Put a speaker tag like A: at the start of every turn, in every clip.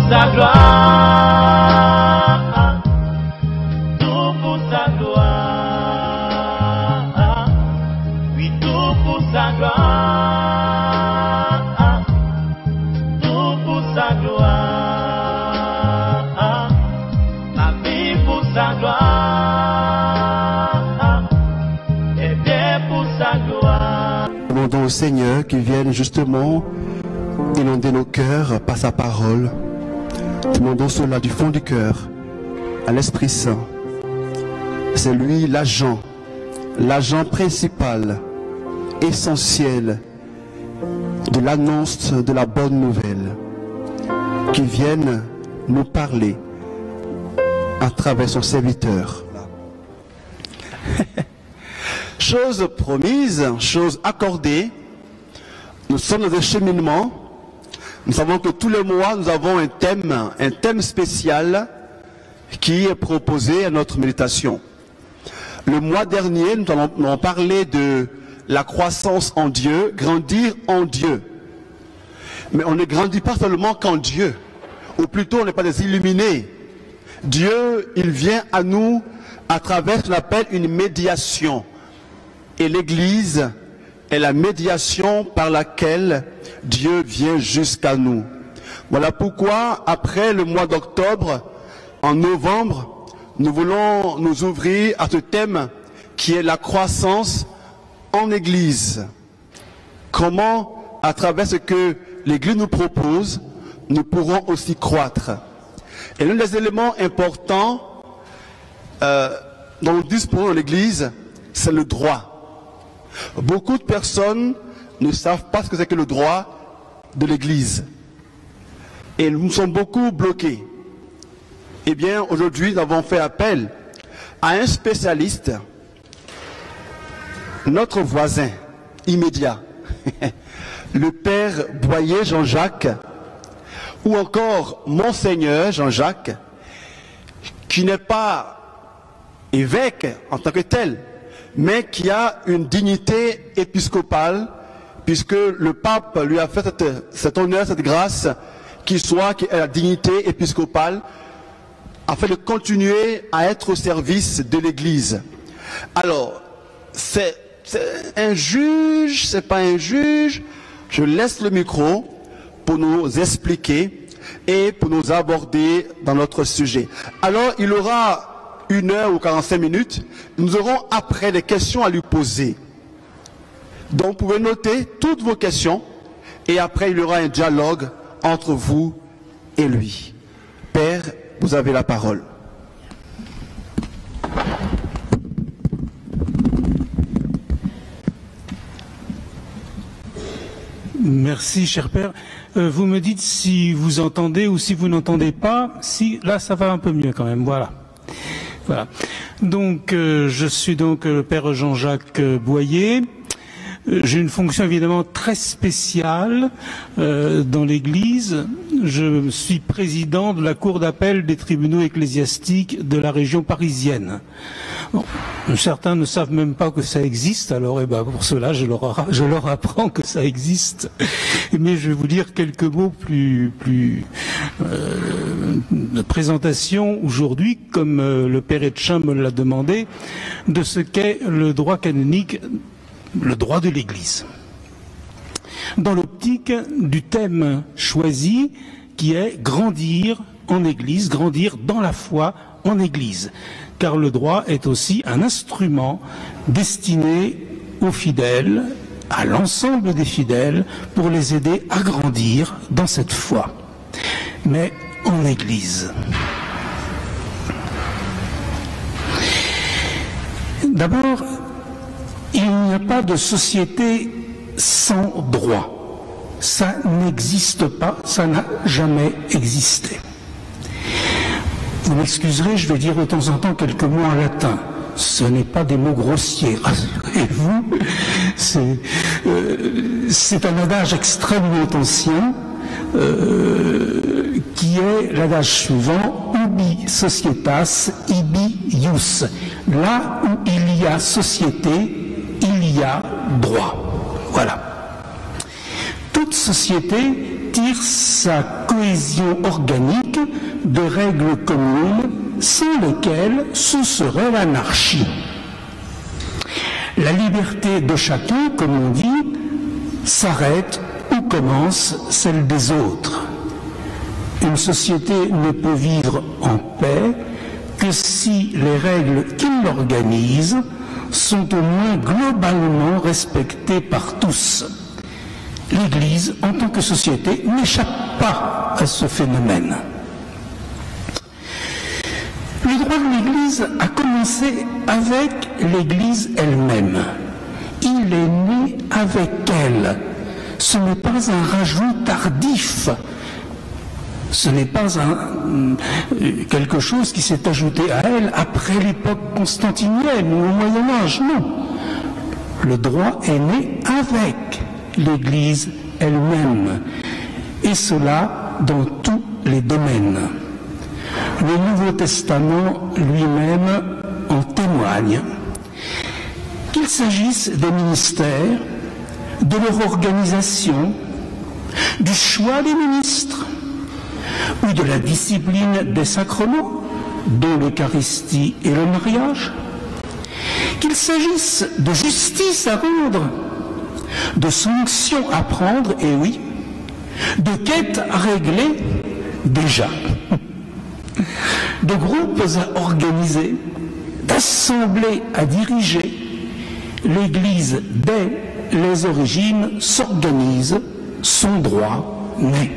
A: sa gloire, tout pour sa gloire, oui, tout pour sa gloire, tout pour sa gloire, ma vie pour sa gloire, et bien pour sa gloire.
B: Demandons au Seigneur qu'il vienne justement inonder nos cœurs par sa parole. Demandons cela du fond du cœur à l'Esprit Saint. C'est lui l'agent principal, essentiel de l'annonce de la bonne nouvelle. Qu'il vienne nous parler à travers son serviteur. Chose promise, chose accordée, nous sommes dans un cheminement. Nous savons que tous les mois, nous avons un thème spécial qui est proposé à notre méditation. Le mois dernier, nous avons parlé de la croissance en Dieu, grandir en Dieu. Mais on ne grandit pas seulement qu'en Dieu, ou plutôt on n'est pas des illuminés. Dieu, il vient à nous à travers ce qu'on appelle une médiation. Et l'Église est la médiation par laquelle Dieu vient jusqu'à nous. Voilà pourquoi, après le mois d'octobre, en novembre, nous voulons nous ouvrir à ce thème qui est la croissance en Église. Comment, à travers ce que l'Église nous propose, nous pourrons aussi croître. Et l'un des éléments importants dans le discours de l'Église, c'est le droit. Beaucoup de personnes ne savent pas ce que c'est que le droit de l'Église. Et nous sommes beaucoup bloqués. Eh bien, aujourd'hui, nous avons fait appel à un spécialiste, notre voisin immédiat, le Père Boyer Jean-Jacques, ou encore Monseigneur Jean-Jacques, qui n'est pas évêque en tant que tel, mais qui a une dignité épiscopale, puisque le pape lui a fait cet honneur, cette grâce, qui ait la dignité épiscopale, afin de continuer à être au service de l'Église. Alors, c'est un juge, c'est pas un juge, je laisse le micro pour nous expliquer et pour nous aborder dans notre sujet. Alors, il aura 1 heure ou 45 minutes, nous aurons après des questions à lui poser. Donc, vous pouvez noter toutes vos questions et après, il y aura un dialogue entre vous et lui. Père, vous avez la parole.
C: Merci, cher Père. Vous me dites si vous entendez ou si vous n'entendez pas. Si, là, ça va un peu mieux quand même. Voilà. Donc, je suis donc le Père Jean-Jacques Boyer. J'ai une fonction évidemment très spéciale dans l'Église. Je suis président de la Cour d'appel des tribunaux ecclésiastiques de la région parisienne. Bon, certains ne savent même pas que ça existe, alors pour cela je leur apprends que ça existe. Mais je vais vous dire quelques mots plus de présentation aujourd'hui, comme le Père Etchin me l'a demandé, de ce qu'est le droit canonique, le droit de l'Église, dans l'optique du thème choisi qui est grandir en Église, grandir dans la foi en Église, car le droit est aussi un instrument destiné aux fidèles, à l'ensemble des fidèles, pour les aider à grandir dans cette foi, mais en Église. D'abord, il n'y a pas de société sans droit. Ça n'existe pas, ça n'a jamais existé. Vous m'excuserez, je vais dire de temps en temps quelques mots en latin. Ce n'est pas des mots grossiers, rassurez-vous. C'est un adage extrêmement ancien qui est l'adage suivant: ubi societas, ibi ius. Là où il y a société, il y a droit. Voilà. Toute société tire sa cohésion organique de règles communes sans lesquelles ce serait l'anarchie. La liberté de chacun, comme on dit, s'arrête où commence celle des autres. Une société ne peut vivre en paix que si les règles qui l'organisent sont au moins globalement respectées par tous. L'Église, en tant que société, n'échappe pas à ce phénomène. Le droit de l'Église a commencé avec l'Église elle-même. Il est né avec elle. Ce n'est pas un rajout tardif. Ce n'est pas quelque chose qui s'est ajouté à elle après l'époque constantinienne ou au Moyen-Âge. Non. Le droit est né avec l'Église elle-même. Et cela dans tous les domaines. Le Nouveau Testament lui-même en témoigne. Qu'il s'agisse des ministères, de leur organisation, du choix des ministres ou de la discipline des sacrements, dont l'Eucharistie et le mariage, qu'il s'agisse de justice à rendre, de sanctions à prendre, et oui, de quêtes à régler, déjà, de groupes à organiser, d'assemblées à diriger, l'Église, dès les origines, s'organise, son droit naît.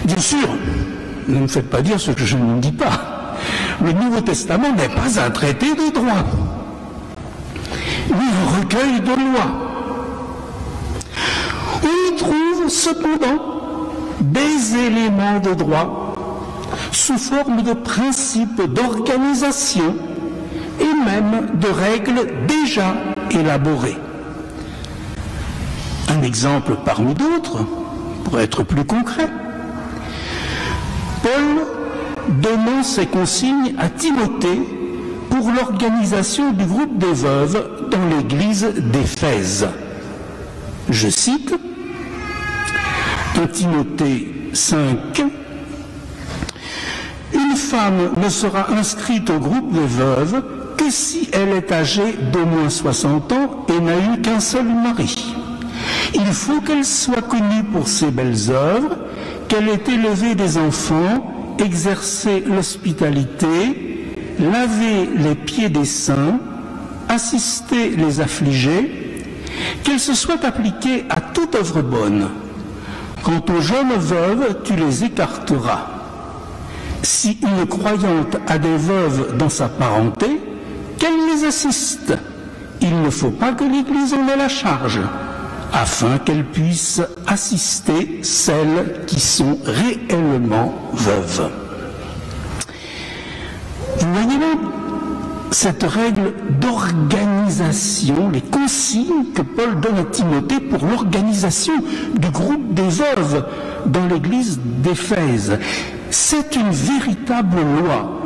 C: Bien sûr, ne me faites pas dire ce que je ne dis pas. Le Nouveau Testament n'est pas un traité de droit, ni un recueil de lois. On y trouve cependant des éléments de droit sous forme de principes d'organisation et même de règles déjà élaborées. Un exemple parmi d'autres, pour être plus concret, Paul donnant ses consignes à Timothée pour l'organisation du groupe des veuves dans l'église d'Éphèse. Je cite 1 Timothée 5. Une femme ne sera inscrite au groupe des veuves que si elle est âgée d'au moins 60 ans et n'a eu qu'un seul mari. Il faut qu'elle soit connue pour ses belles œuvres, qu'elle ait élevé des enfants, exercé l'hospitalité, lavé les pieds des saints, assisté les affligés, qu'elle se soit appliquée à toute œuvre bonne. Quant aux jeunes veuves, tu les écarteras. Si une croyante a des veuves dans sa parenté, qu'elle les assiste. Il ne faut pas que l'Église en ait la charge, afin qu'elle puisse assister celles qui sont réellement veuves. Vous voyez là cette règle d'organisation, les consignes que Paul donne à Timothée pour l'organisation du groupe des veuves dans l'église d'Éphèse. C'est une véritable loi.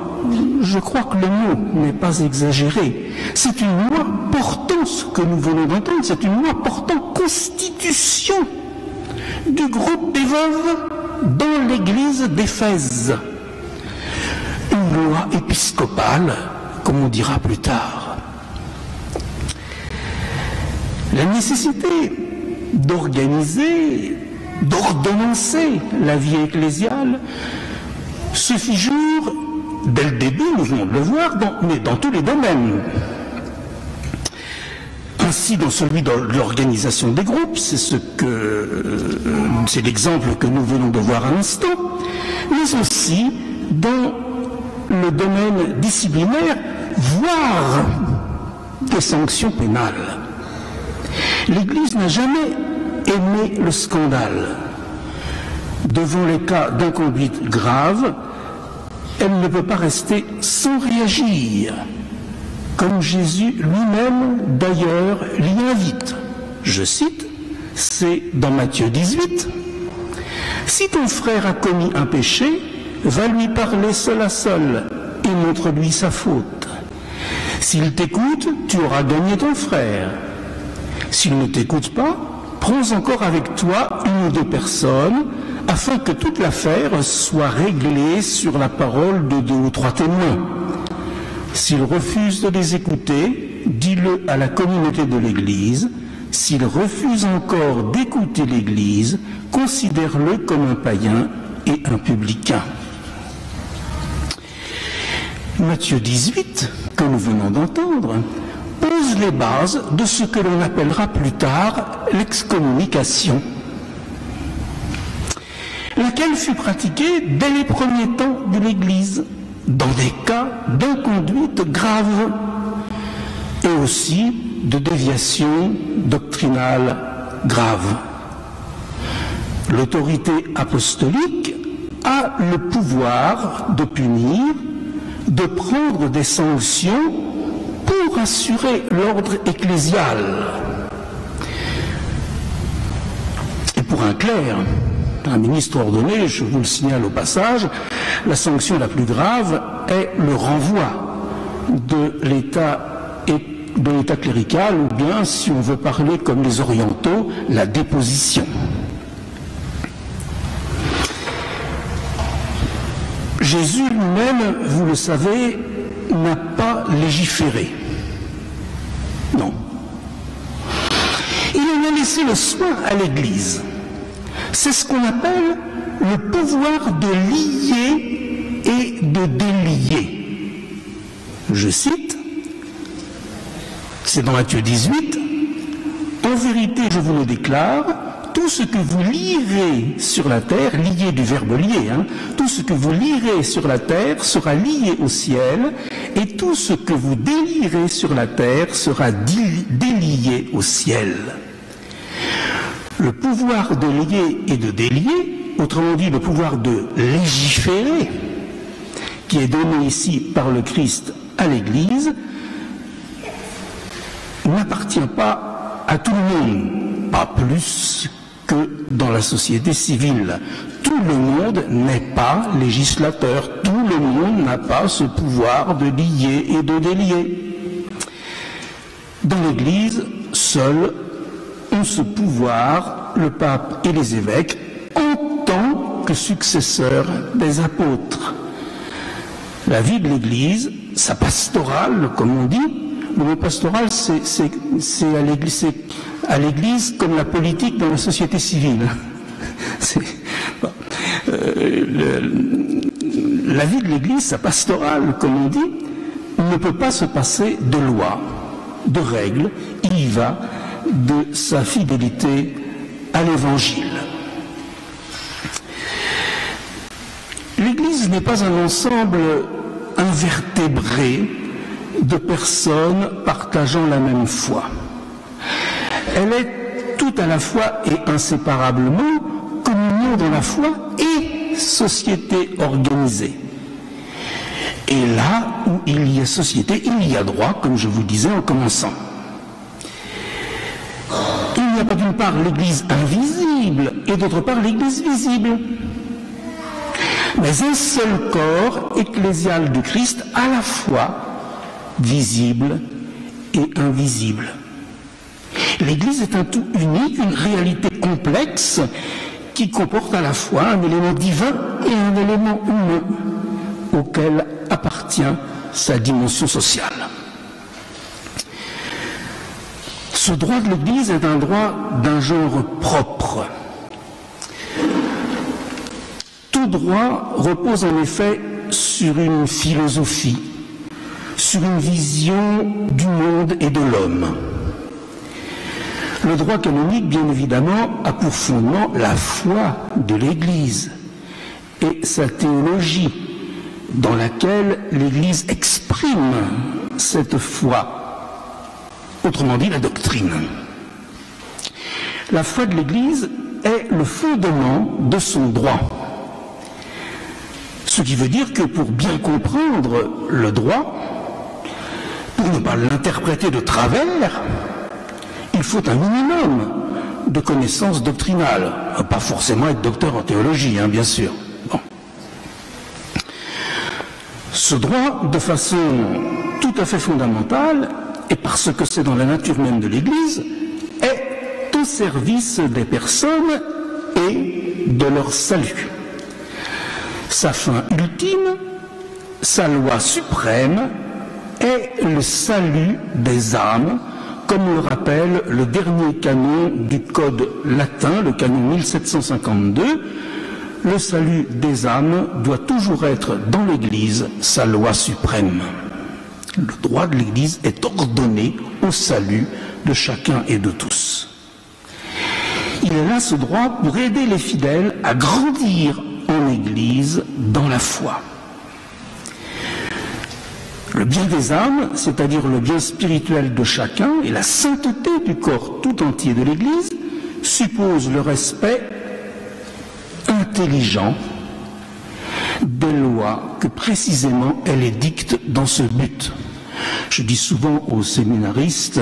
C: Je crois que le mot n'est pas exagéré. C'est une loi portant ce que nous venons d'entendre, c'est une loi portant constitution du groupe des veuves dans l'église d'Éphèse. Une loi épiscopale, comme on dira plus tard. La nécessité d'organiser, d'ordonnancer la vie ecclésiale se fit jour dès le début, nous venons de le voir, mais dans tous les domaines. Ainsi, dans celui de l'organisation des groupes, c'est l'exemple que nous venons de voir à l'instant, mais aussi dans le domaine disciplinaire, voire des sanctions pénales. L'Église n'a jamais aimé le scandale. Devant les cas d'inconduite grave, elle ne peut pas rester sans réagir, comme Jésus lui-même d'ailleurs l'y invite. Je cite, c'est dans Matthieu 18, « Si ton frère a commis un péché, va lui parler seul à seul et montre-lui sa faute. S'il t'écoute, tu auras gagné ton frère. S'il ne t'écoute pas, prends encore avec toi une ou deux personnes, afin que toute l'affaire soit réglée sur la parole de 2 ou 3 témoins. S'il refuse de les écouter, dis-le à la communauté de l'Église. S'il refuse encore d'écouter l'Église, considère-le comme un païen et un publicain. Matthieu 18, que nous venons d'entendre, pose les bases de ce que l'on appellera plus tard l'excommunication, laquelle fut pratiquée dès les premiers temps de l'Église, dans des cas d'inconduite grave et aussi de déviation doctrinale grave. L'autorité apostolique a le pouvoir de punir, de prendre des sanctions pour assurer l'ordre ecclésial. Et pour un clerc, un ministre ordonné, je vous le signale au passage, la sanction la plus grave est le renvoi de l'état clérical, ou bien, si on veut parler comme les orientaux, la déposition. Jésus lui-même, vous le savez, n'a pas légiféré. Non. Il en a laissé le soin à l'Église. C'est ce qu'on appelle le pouvoir de lier et de délier. Je cite, c'est dans Matthieu 18, « En vérité, je vous le déclare, tout ce que vous lierez sur la terre, lié du verbe lier, tout ce que vous lierez sur la terre sera lié au ciel, et tout ce que vous délierez sur la terre sera délié au ciel. » Le pouvoir de lier et de délier, autrement dit le pouvoir de légiférer, qui est donné ici par le Christ à l'Église, n'appartient pas à tout le monde, pas plus que dans la société civile. Tout le monde n'est pas législateur, tout le monde n'a pas ce pouvoir de lier et de délier. Dans l'Église, seuls ont ce pouvoir, le pape et les évêques, en tant que successeurs des apôtres. La vie de l'Église, sa pastorale, comme on dit, le mot pastoral, c'est à l'Église comme la politique dans la société civile. La vie de l'Église, sa pastorale, comme on dit, ne peut pas se passer de lois, de règles. Il y va de sa fidélité à l'Évangile. L'Église n'est pas un ensemble invertébré de personnes partageant la même foi. Elle est tout à la fois et inséparablement communion dans la foi et société organisée. Et là où il y a société, il y a droit, comme je vous disais en commençant. Il n'y a pas d'une part l'Église invisible et d'autre part l'Église visible, mais un seul corps ecclésial du Christ à la fois visible et invisible. L'Église est un tout unique, une réalité complexe qui comporte à la fois un élément divin et un élément humain auquel appartient sa dimension sociale. Ce droit de l'Église est un droit d'un genre propre. Tout droit repose en effet sur une philosophie, sur une vision du monde et de l'homme. Le droit canonique, bien évidemment, a pour fondement la foi de l'Église et sa théologie, dans laquelle l'Église exprime cette foi, autrement dit la doctrine. La foi de l'Église est le fondement de son droit. Ce qui veut dire que pour bien comprendre le droit, pour ne pas l'interpréter de travers, il faut un minimum de connaissances doctrinales. Pas forcément être docteur en théologie, bien sûr. Bon. Ce droit, de façon tout à fait fondamentale, et parce que c'est dans la nature même de l'Église, est au service des personnes et et de leur salut. Sa fin ultime, sa loi suprême, est le salut des âmes, comme le rappelle le dernier canon du Code latin, le canon 1752. Le salut des âmes doit toujours être dans l'Église sa loi suprême. Le droit de l'Église est ordonné au salut de chacun et de tous. Il est là, ce droit, pour aider les fidèles à grandir en Église dans la foi. Le bien des âmes, c'est-à-dire le bien spirituel de chacun et la sainteté du corps tout entier de l'Église, suppose le respect intelligent des lois que précisément elle édicte dans ce but. Je dis souvent aux séminaristes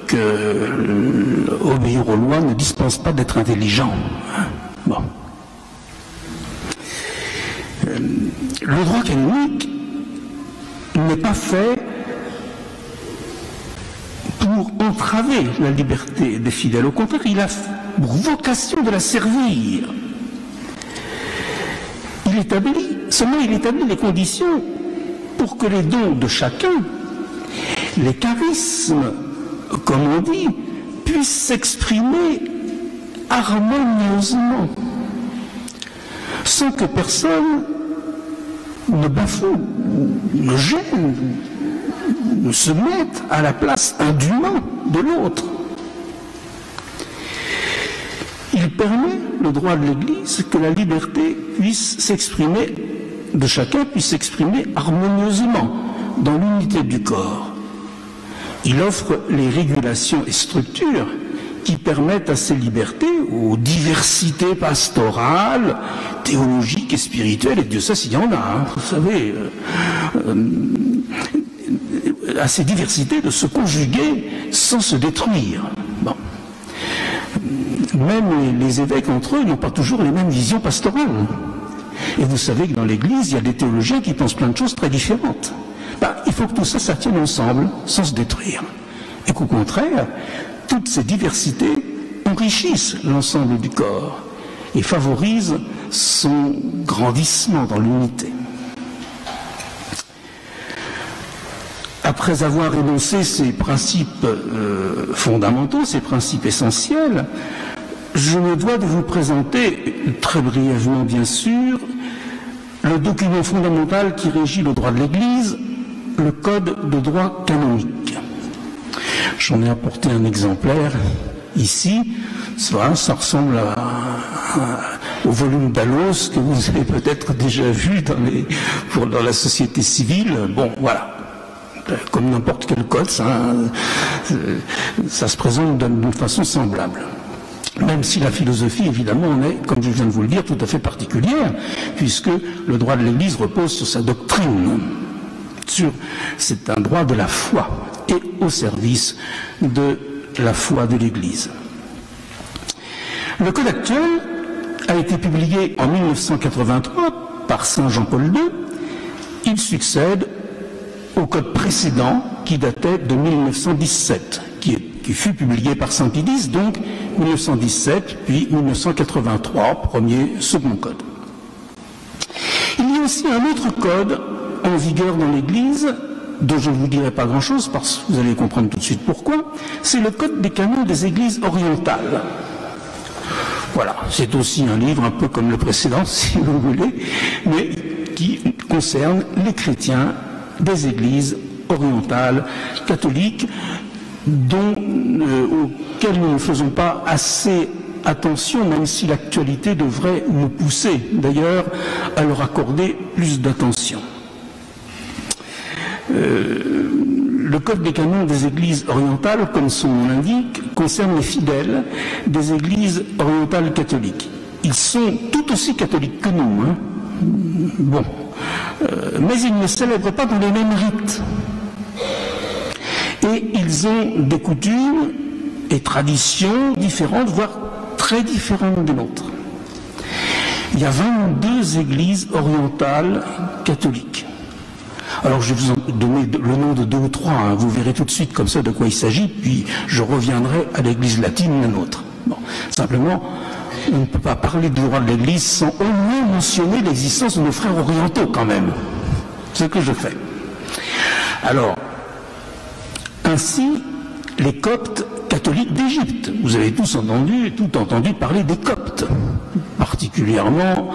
C: que obéir aux lois ne dispense pas d'être intelligent. Bon. Le droit canonique n'est pas fait pour entraver la liberté des fidèles. Au contraire, il a pour vocation de la servir. Il établit les conditions pour que les dons de chacun, les charismes, comme on dit, puissent s'exprimer harmonieusement, sans que personne ne bafoue, ne gêne, ne se mette à la place indûment de l'autre. Il permet, le droit de l'Église, que la liberté puisse s'exprimer, de chacun puisse s'exprimer harmonieusement dans l'unité du corps. Il offre les régulations et structures qui permettent à ces libertés, aux diversités pastorales, théologiques et spirituelles, et Dieu sait s'il y en a, hein, vous savez, à ces diversités de se conjuguer sans se détruire. Bon. Même les évêques entre eux n'ont pas toujours les mêmes visions pastorales. Et vous savez que dans l'Église, il y a des théologiens qui pensent plein de choses très différentes. Ben, il faut que tout ça, ça tienne ensemble, sans se détruire. Et qu'au contraire, toutes ces diversités enrichissent l'ensemble du corps et favorisent son grandissement dans l'unité. Après avoir énoncé ces principes fondamentaux, ces principes essentiels, je me dois de vous présenter, très brièvement bien sûr, le document fondamental qui régit le droit de l'Église, le Code de droit canonique. J'en ai apporté un exemplaire ici. Ça ressemble au volume d'Allos que vous avez peut-être déjà vu dans la société civile. Bon, voilà. Comme n'importe quel code, ça se présente d'une façon semblable. Même si la philosophie, évidemment, en est, comme je viens de vous le dire, tout à fait particulière, puisque le droit de l'Église repose sur sa doctrine. C'est un droit de la foi et au service de la foi de l'Église. Le Code actuel a été publié en 1983 par Saint Jean-Paul II. Il succède au Code précédent qui datait de 1917, qui fut publié par Saint Pie X, donc 1917, puis 1983, second Code. Il y a aussi un autre Code en vigueur dans l'Église, dont je ne vous dirai pas grand-chose, parce que vous allez comprendre tout de suite pourquoi, c'est le Code des canons des Églises orientales. Voilà, c'est aussi un livre un peu comme le précédent, si vous voulez, mais qui concerne les chrétiens des Églises orientales catholiques, auxquelles nous ne faisons pas assez attention, même si l'actualité devrait nous pousser d'ailleurs à leur accorder plus d'attention. Le Code des canons des Églises orientales, comme son nom l'indique, concerne les fidèles des Églises orientales catholiques. Ils sont tout aussi catholiques que nous, hein. Bon. Mais ils ne célèbrent pas dans les mêmes rites. Et ils ont des coutumes et traditions différentes, voire très différentes des nôtres. Il y a 22 églises orientales catholiques. Alors je vais vous en donner le nom de 2 ou 3, hein. Vous verrez tout de suite comme ça de quoi il s'agit, puis je reviendrai à l'église latine, la nôtre. Bon. Simplement, on ne peut pas parler du droit de l'Église sans au moins mentionner l'existence de nos frères orientaux quand même. C'est ce que je fais. Alors, ainsi, les Coptes catholiques d'Égypte. Vous avez tous entendu parler des Coptes, particulièrement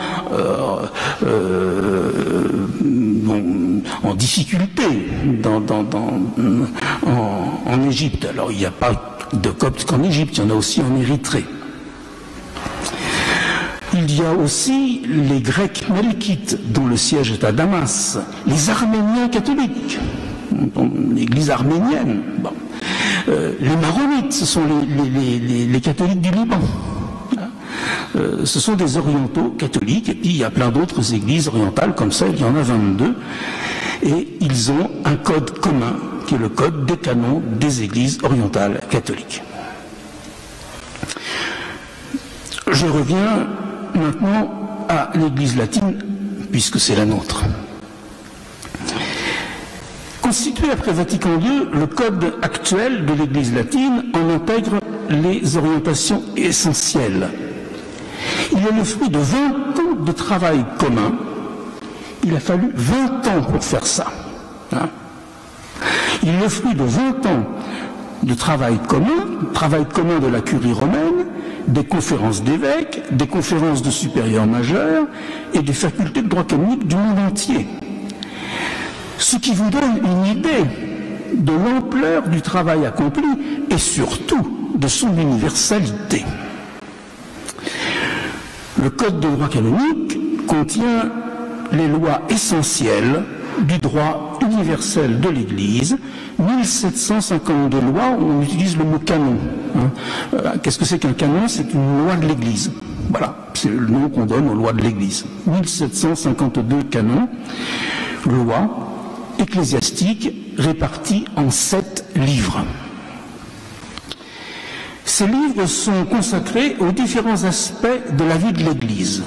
C: en difficulté en Égypte. Alors, il n'y a pas de Coptes qu'en Égypte, il y en a aussi en Érythrée. Il y a aussi les Grecs melkites, dont le siège est à Damas, les Arméniens catholiques, l'Église arménienne. Bon. Les Maronites, ce sont les catholiques du Liban. Ce sont des orientaux catholiques, et puis il y a plein d'autres églises orientales comme ça, il y en a 22, et ils ont un code commun, qui est le code des canons des églises orientales catholiques. Je reviens maintenant à l'église latine, puisque c'est la nôtre. Constitué après Vatican II, le code actuel de l'Église latine en intègre les orientations essentielles. Il est le fruit de 20 ans de travail commun. Il a fallu 20 ans pour faire ça. Il est le fruit de 20 ans de travail commun de la curie romaine, des conférences d'évêques, des conférences de supérieurs majeurs et des facultés de droit canonique du monde entier. Ce qui vous donne une idée de l'ampleur du travail accompli et surtout de son universalité. Le Code de droit canonique contient les lois essentielles du droit universel de l'Église, 1752 lois, on utilise le mot canon. Qu'est-ce que c'est qu'un canon? C'est une loi de l'Église. Voilà, c'est le nom qu'on donne aux lois de l'Église. 1752 canons, lois ecclésiastiques répartis en 7 livres. Ces livres sont consacrés aux différents aspects de la vie de l'Église.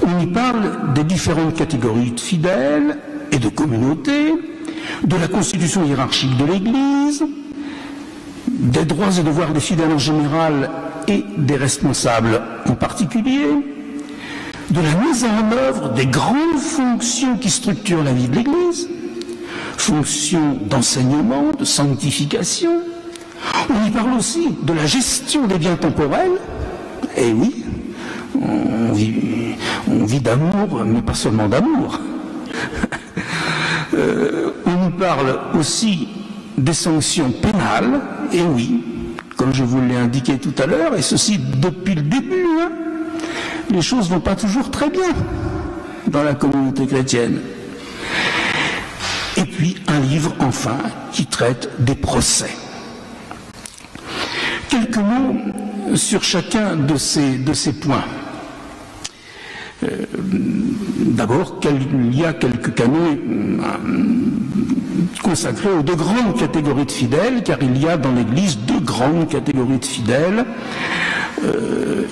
C: On y parle des différentes catégories de fidèles et de communautés, de la constitution hiérarchique de l'Église, des droits et devoirs des fidèles en général et des responsables en particulier, de la mise en œuvre des grandes fonctions qui structurent la vie de l'Église, fonctions d'enseignement, de sanctification. On y parle aussi de la gestion des biens temporels. Et oui, on vit d'amour, mais pas seulement d'amour. On y parle aussi des sanctions pénales. Et oui, comme je vous l'ai indiqué tout à l'heure, et ceci depuis le début, les choses ne vont pas toujours très bien dans la communauté chrétienne. Et puis un livre, enfin, qui traite des procès. Quelques mots sur chacun de ces points. D'abord, il y a quelques canons consacrés aux 2 grandes catégories de fidèles, car il y a dans l'Église 2 grandes catégories de fidèles,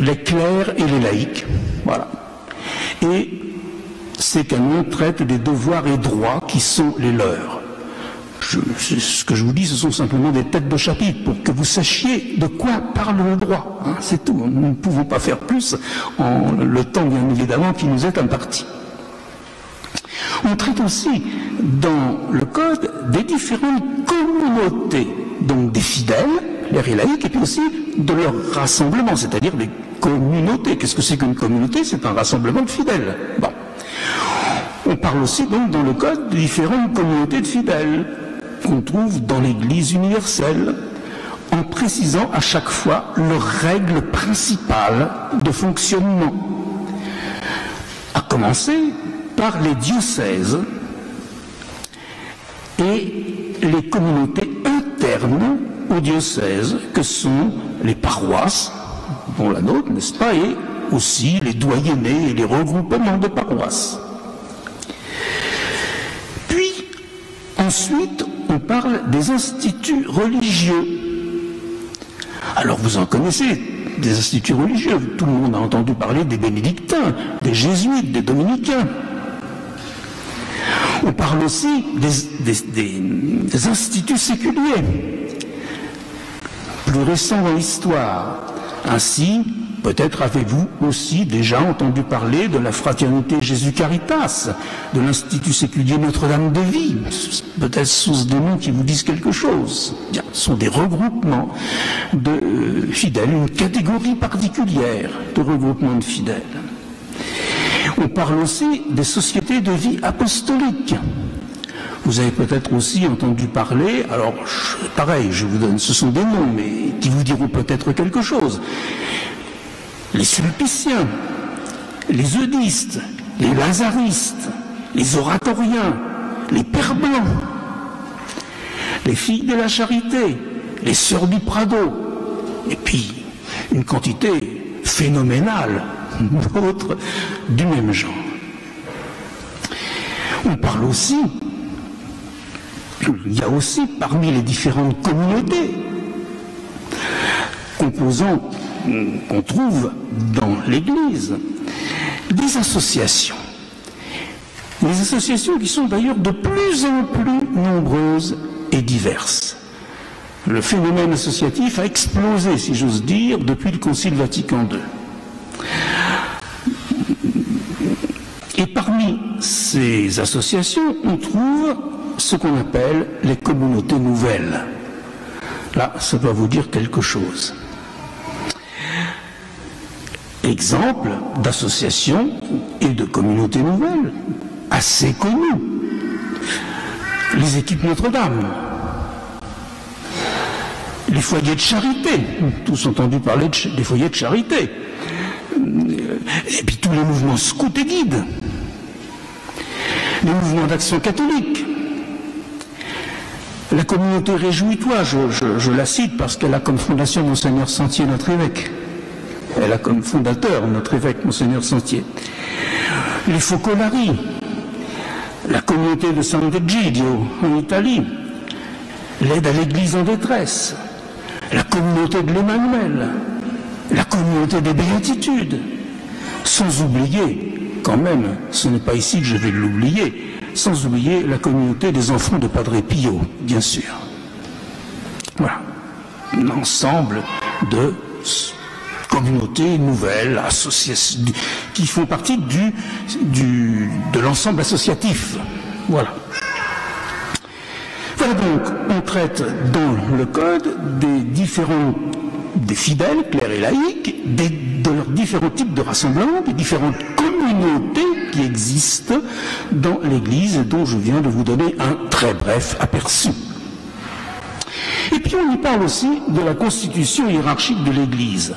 C: les clercs et les laïcs. Voilà. Et ces canons traitent des devoirs et droits qui sont les leurs. Ce que je vous dis, ce sont simplement des têtes de chapitre pour que vous sachiez de quoi parle le droit. C'est tout. Nous ne pouvons pas faire plus en le temps, bien évidemment, qui nous est imparti. On traite aussi dans le Code des différentes communautés, donc des fidèles, les laïcs, et puis aussi de leur rassemblement, c'est-à-dire des communautés. Qu'est-ce que c'est qu'une communauté? C'est un rassemblement de fidèles. Bon. On parle aussi donc dans le Code de différentes communautés de fidèles qu'on trouve dans l'Église universelle, en précisant à chaque fois leurs règles principales de fonctionnement. À commencer par les diocèses et les communautés internes aux diocèses, que sont les paroisses, dont la nôtre, n'est-ce pas, et aussi les doyennés et les regroupements de paroisses. Puis, ensuite, on parle des instituts religieux. Alors, vous en connaissez, des instituts religieux. Tout le monde a entendu parler des bénédictins, des jésuites, des dominicains. On parle aussi des instituts séculiers, plus récents dans l'histoire. Ainsi, Peut-être avez-vous aussi déjà entendu parler de la Fraternité Jésus Caritas, de l'Institut séculier Notre-Dame de Vie. Peut-être sont des noms qui vous disent quelque chose. Bien, ce sont des regroupements de fidèles, une catégorie particulière de regroupements de fidèles. On parle aussi des sociétés de vie apostolique. Vous avez peut-être aussi entendu parler, alors pareil, je vous donne, ce sont des noms, mais qui vous diront peut-être quelque chose. Les Sulpiciens, les Eudistes, les Lazaristes, les Oratoriens, les Pères Blancs, les Filles de la Charité, les Sœurs du Prado, et puis une quantité phénoménale d'autres du même genre. On parle aussi, il y a aussi parmi les différentes communautés composant qu'on trouve dans l'Église des associations. Des associations qui sont d'ailleurs de plus en plus nombreuses et diverses. Le phénomène associatif a explosé, si j'ose dire, depuis le Concile Vatican II. Et parmi ces associations, on trouve ce qu'on appelle les communautés nouvelles. Là, ça doit vous dire quelque chose. Exemple d'associations et de communautés nouvelles assez connues. Les équipes Notre-Dame, les foyers de charité, tous entendu parler des foyers de charité, et puis tous les mouvements scouts et guides, les mouvements d'action catholique, la communauté Réjouis-toi, je la cite parce qu'elle a comme fondation Monseigneur Sentier, notre évêque. Elle a comme fondateur notre évêque Monseigneur Sentier. Les Focolari, la communauté de Sant'Egidio en Italie, l'aide à l'Église en détresse, la communauté de l'Emmanuel, la communauté des Béatitudes, sans oublier, quand même, ce n'est pas ici que je vais l'oublier, sans oublier la communauté des enfants de Padre Pio, bien sûr. Voilà, un ensemble de communautés nouvelles, associations, qui font partie de l'ensemble associatif. Voilà. Voilà donc, on traite dans le Code des fidèles, clercs et laïcs, de leurs différents types de rassemblements, des différentes communautés qui existent dans l'Église et dont je viens de vous donner un très bref aperçu. Et puis on y parle aussi de la constitution hiérarchique de l'Église,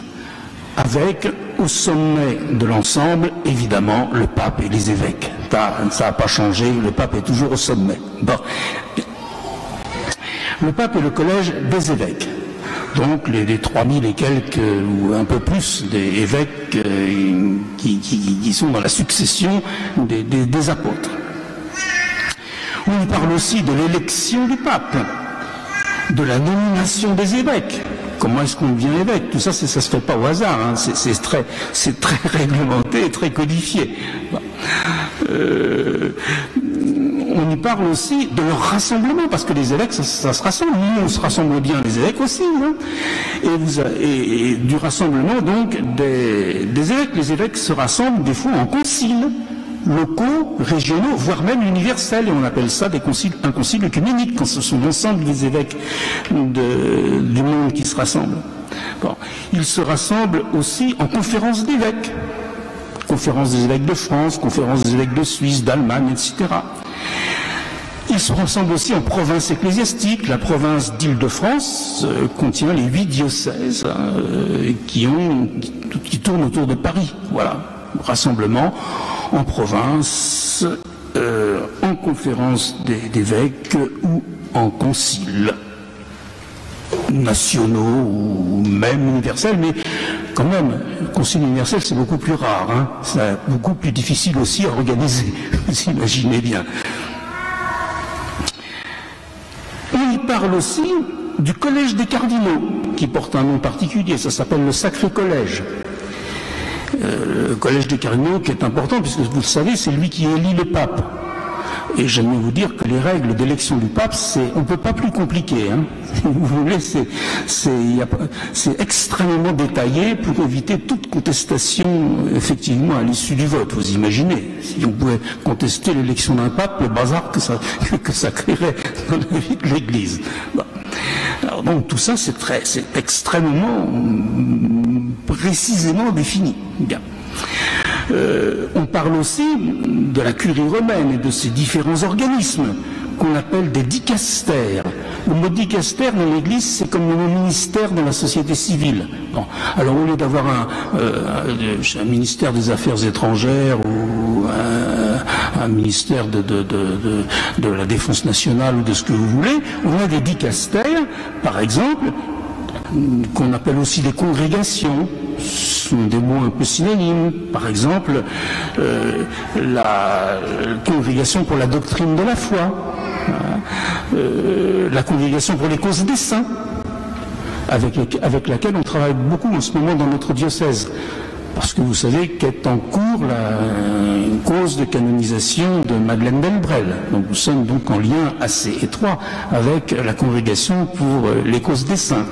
C: avec au sommet de l'ensemble, évidemment, le pape et les évêques. Ça n'a pas changé, le pape est toujours au sommet. Bon. Le pape est le collège des évêques. Donc les 3000 et quelques, ou un peu plus, des évêques qui sont dans la succession des apôtres. On y parle aussi de l'élection du pape, de la nomination des évêques. Comment est-ce qu'on devient évêque? Tout ça, ça se fait pas au hasard, hein. C'est très réglementé et très codifié. Bon. On y parle aussi de leur rassemblement, parce que les évêques, ça se rassemble. Nous, on se rassemble bien, les évêques aussi. Hein. Et du rassemblement, donc, des évêques. Les évêques se rassemblent des fois en conciles locaux, régionaux, voire même universels. Et on appelle ça un concile œcuménique, quand ce sont l'ensemble des évêques du monde qui se rassemblent. Bon. Ils se rassemblent aussi en conférences d'évêques. Conférence des évêques de France, conférence des évêques de Suisse, d'Allemagne, etc. Ils se rassemblent aussi en provinces ecclésiastiques. La province d'Île-de-France contient les 8 diocèses qui tournent autour de Paris. Voilà, rassemblement en province, en conférence d'évêques ou en conciles nationaux ou même universels, mais quand même, le concile universel, c'est beaucoup plus rare, hein. C'est beaucoup plus difficile aussi à organiser, vous imaginez bien. On y parle aussi du collège des cardinaux, qui porte un nom particulier, ça s'appelle le Sacré Collège. Le collège des cardinaux qui est important, puisque vous le savez, c'est lui qui élit le pape. Et j'aime bien vous dire que les règles d'élection du pape, on ne peut pas plus compliqué. Hein. Si vous voulez, c'est extrêmement détaillé pour éviter toute contestation, effectivement, à l'issue du vote. Vous imaginez, si on pouvait contester l'élection d'un pape, le bazar que ça créerait dans la vie de l'Église. Bon. Alors donc tout ça, c'est extrêmement précisément défini. Bien. On parle aussi de la curie romaine et de ses différents organismes qu'on appelle des dicastères. Le mot dicastère dans l'Église, c'est comme le mot ministère dans la société civile. Bon. Alors au lieu d'avoir un ministère des Affaires étrangères ou un ministère de la Défense nationale ou de ce que vous voulez, on a des dicastères, par exemple, qu'on appelle aussi des congrégations. Ce sont des mots un peu synonymes. Par exemple, la congrégation pour la doctrine de la foi, la congrégation pour les causes des saints, avec laquelle on travaille beaucoup en ce moment dans notre diocèse. Parce que vous savez qu'est en cours une cause de canonisation de Madeleine Delbrel. Donc nous sommes donc en lien assez étroit avec la congrégation pour les causes des saints.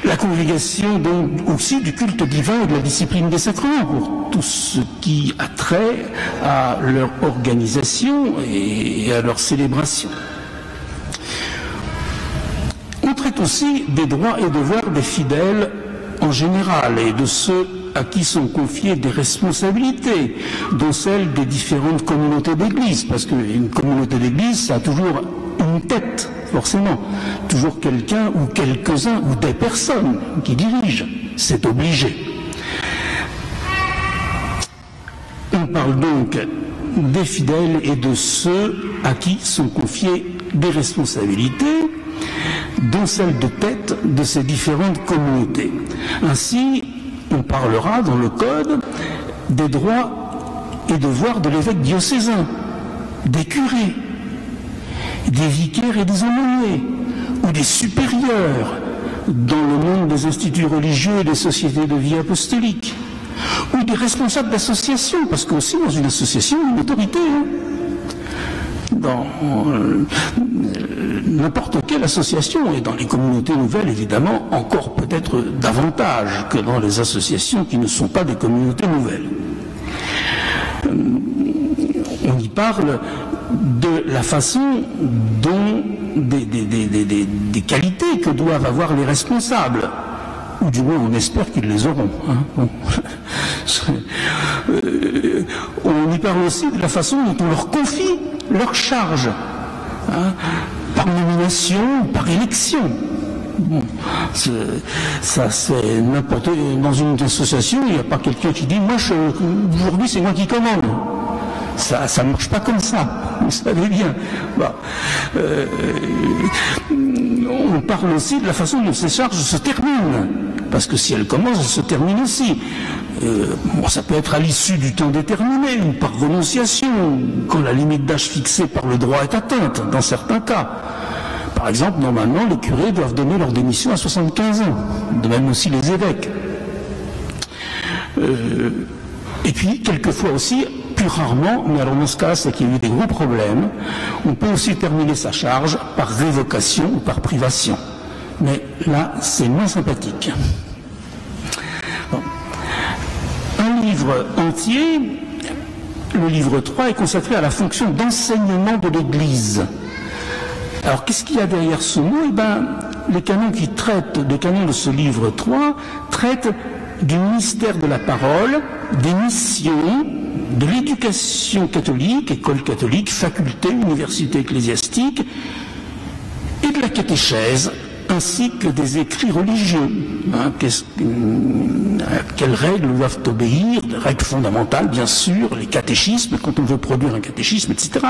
C: La congrégation donc aussi du culte divin et de la discipline des sacrements pour tout ce qui a trait à leur organisation et à leur célébration. On traite aussi des droits et devoirs des fidèles en général et de ceux à qui sont confiées des responsabilités, dont celles des différentes communautés d'église, parce qu'une communauté d'église, ça a toujours une tête, forcément, toujours quelqu'un ou quelques-uns ou des personnes qui dirigent, c'est obligé. On parle donc des fidèles et de ceux à qui sont confiées des responsabilités, dont celle de tête de ces différentes communautés. Ainsi, on parlera dans le Code des droits et devoirs de l'évêque diocésain, des curés, des vicaires et des aumôniers, ou des supérieurs dans le monde des instituts religieux et des sociétés de vie apostolique, ou des responsables d'associations, parce qu'aussi dans une association, il y a une autorité. Dans n'importe quelle association, et dans les communautés nouvelles, évidemment, encore peut-être davantage que dans les associations qui ne sont pas des communautés nouvelles. On y parle de la façon dont des qualités que doivent avoir les responsables, ou du moins on espère qu'ils les auront. Hein. Bon. On y parle aussi de la façon dont on leur confie leur charge, hein, par nomination ou par élection. Bon, ça c'est n'importe. Dans une association, il n'y a pas quelqu'un qui dit moi aujourd'hui c'est moi qui commande. Ça ne marche pas comme ça, vous savez bien. Bon. On parle aussi de la façon dont ces charges se terminent, parce que si elles commencent, elles se terminent aussi. Ça peut être à l'issue du temps déterminé, ou par renonciation, quand la limite d'âge fixée par le droit est atteinte, dans certains cas. Par exemple, normalement, les curés doivent donner leur démission à 75 ans, de même aussi les évêques. Et puis, quelquefois aussi, plus rarement, mais alors dans ce cas, c'est qu'il y a eu des gros problèmes, on peut aussi terminer sa charge par révocation ou par privation. Mais là, c'est moins sympathique. Bon. Un livre entier, le livre 3, est consacré à la fonction d'enseignement de l'Église. Alors, qu'est-ce qu'il y a derrière ce mot? Eh bien, les canons qui traitent, les canons de ce livre 3, traitent du ministère de la parole, des missions, de l'éducation catholique, école catholique, faculté, université ecclésiastique, et de la catéchèse, ainsi que des écrits religieux. Hein, quelles règles doivent obéir, des règles fondamentales, bien sûr, les catéchismes, quand on veut produire un catéchisme, etc.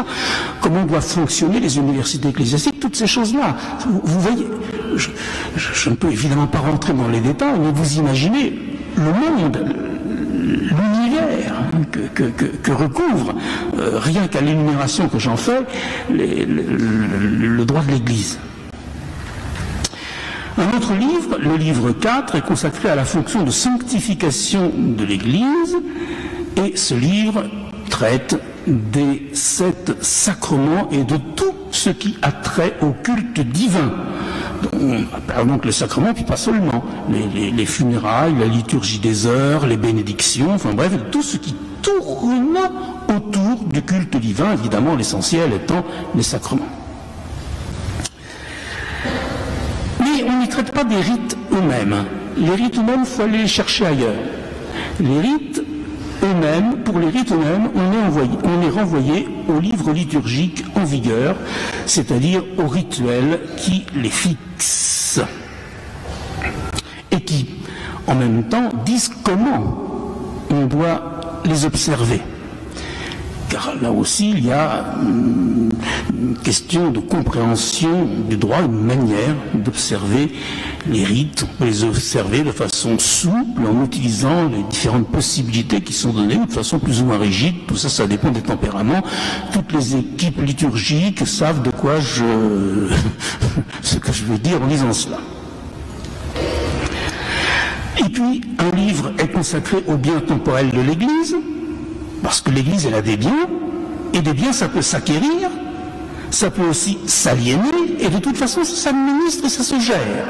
C: Comment doivent fonctionner les universités ecclésiastiques, toutes ces choses-là. Vous voyez, je ne peux évidemment pas rentrer dans les détails, mais vous imaginez le monde, l'univers que recouvre, rien qu'à l'énumération que j'en fais, le droit de l'Église. Un autre livre, le livre 4, est consacré à la fonction de sanctification de l'Église, et ce livre traite des 7 sacrements et de tout ce qui a trait au culte divin. Donc les sacrements, puis pas seulement, les funérailles, la liturgie des heures, les bénédictions, enfin bref, tout ce qui tourne autour du culte divin, évidemment l'essentiel étant les sacrements. Mais on n'y traite pas des rites eux-mêmes. Les rites eux-mêmes, il faut aller les chercher ailleurs. Les rites eux-mêmes, pour les rites eux-mêmes, on est renvoyé aux livres liturgiques en vigueur, c'est-à-dire aux rituels qui les fixent et qui, en même temps, disent comment on doit les observer. Car là aussi, il y a une question de compréhension du droit, une manière d'observer les rites. On peut les observer de façon souple, en utilisant les différentes possibilités qui sont données, de façon plus ou moins rigide. Tout ça, ça dépend des tempéraments. Toutes les équipes liturgiques savent de quoi ce que je veux dire en disant cela. Et puis, un livre est consacré aux biens temporels de l'Église, parce que l'Église, elle a des biens, et des biens, ça peut s'acquérir, ça peut aussi s'aliéner, et de toute façon, ça s'administre et ça se gère.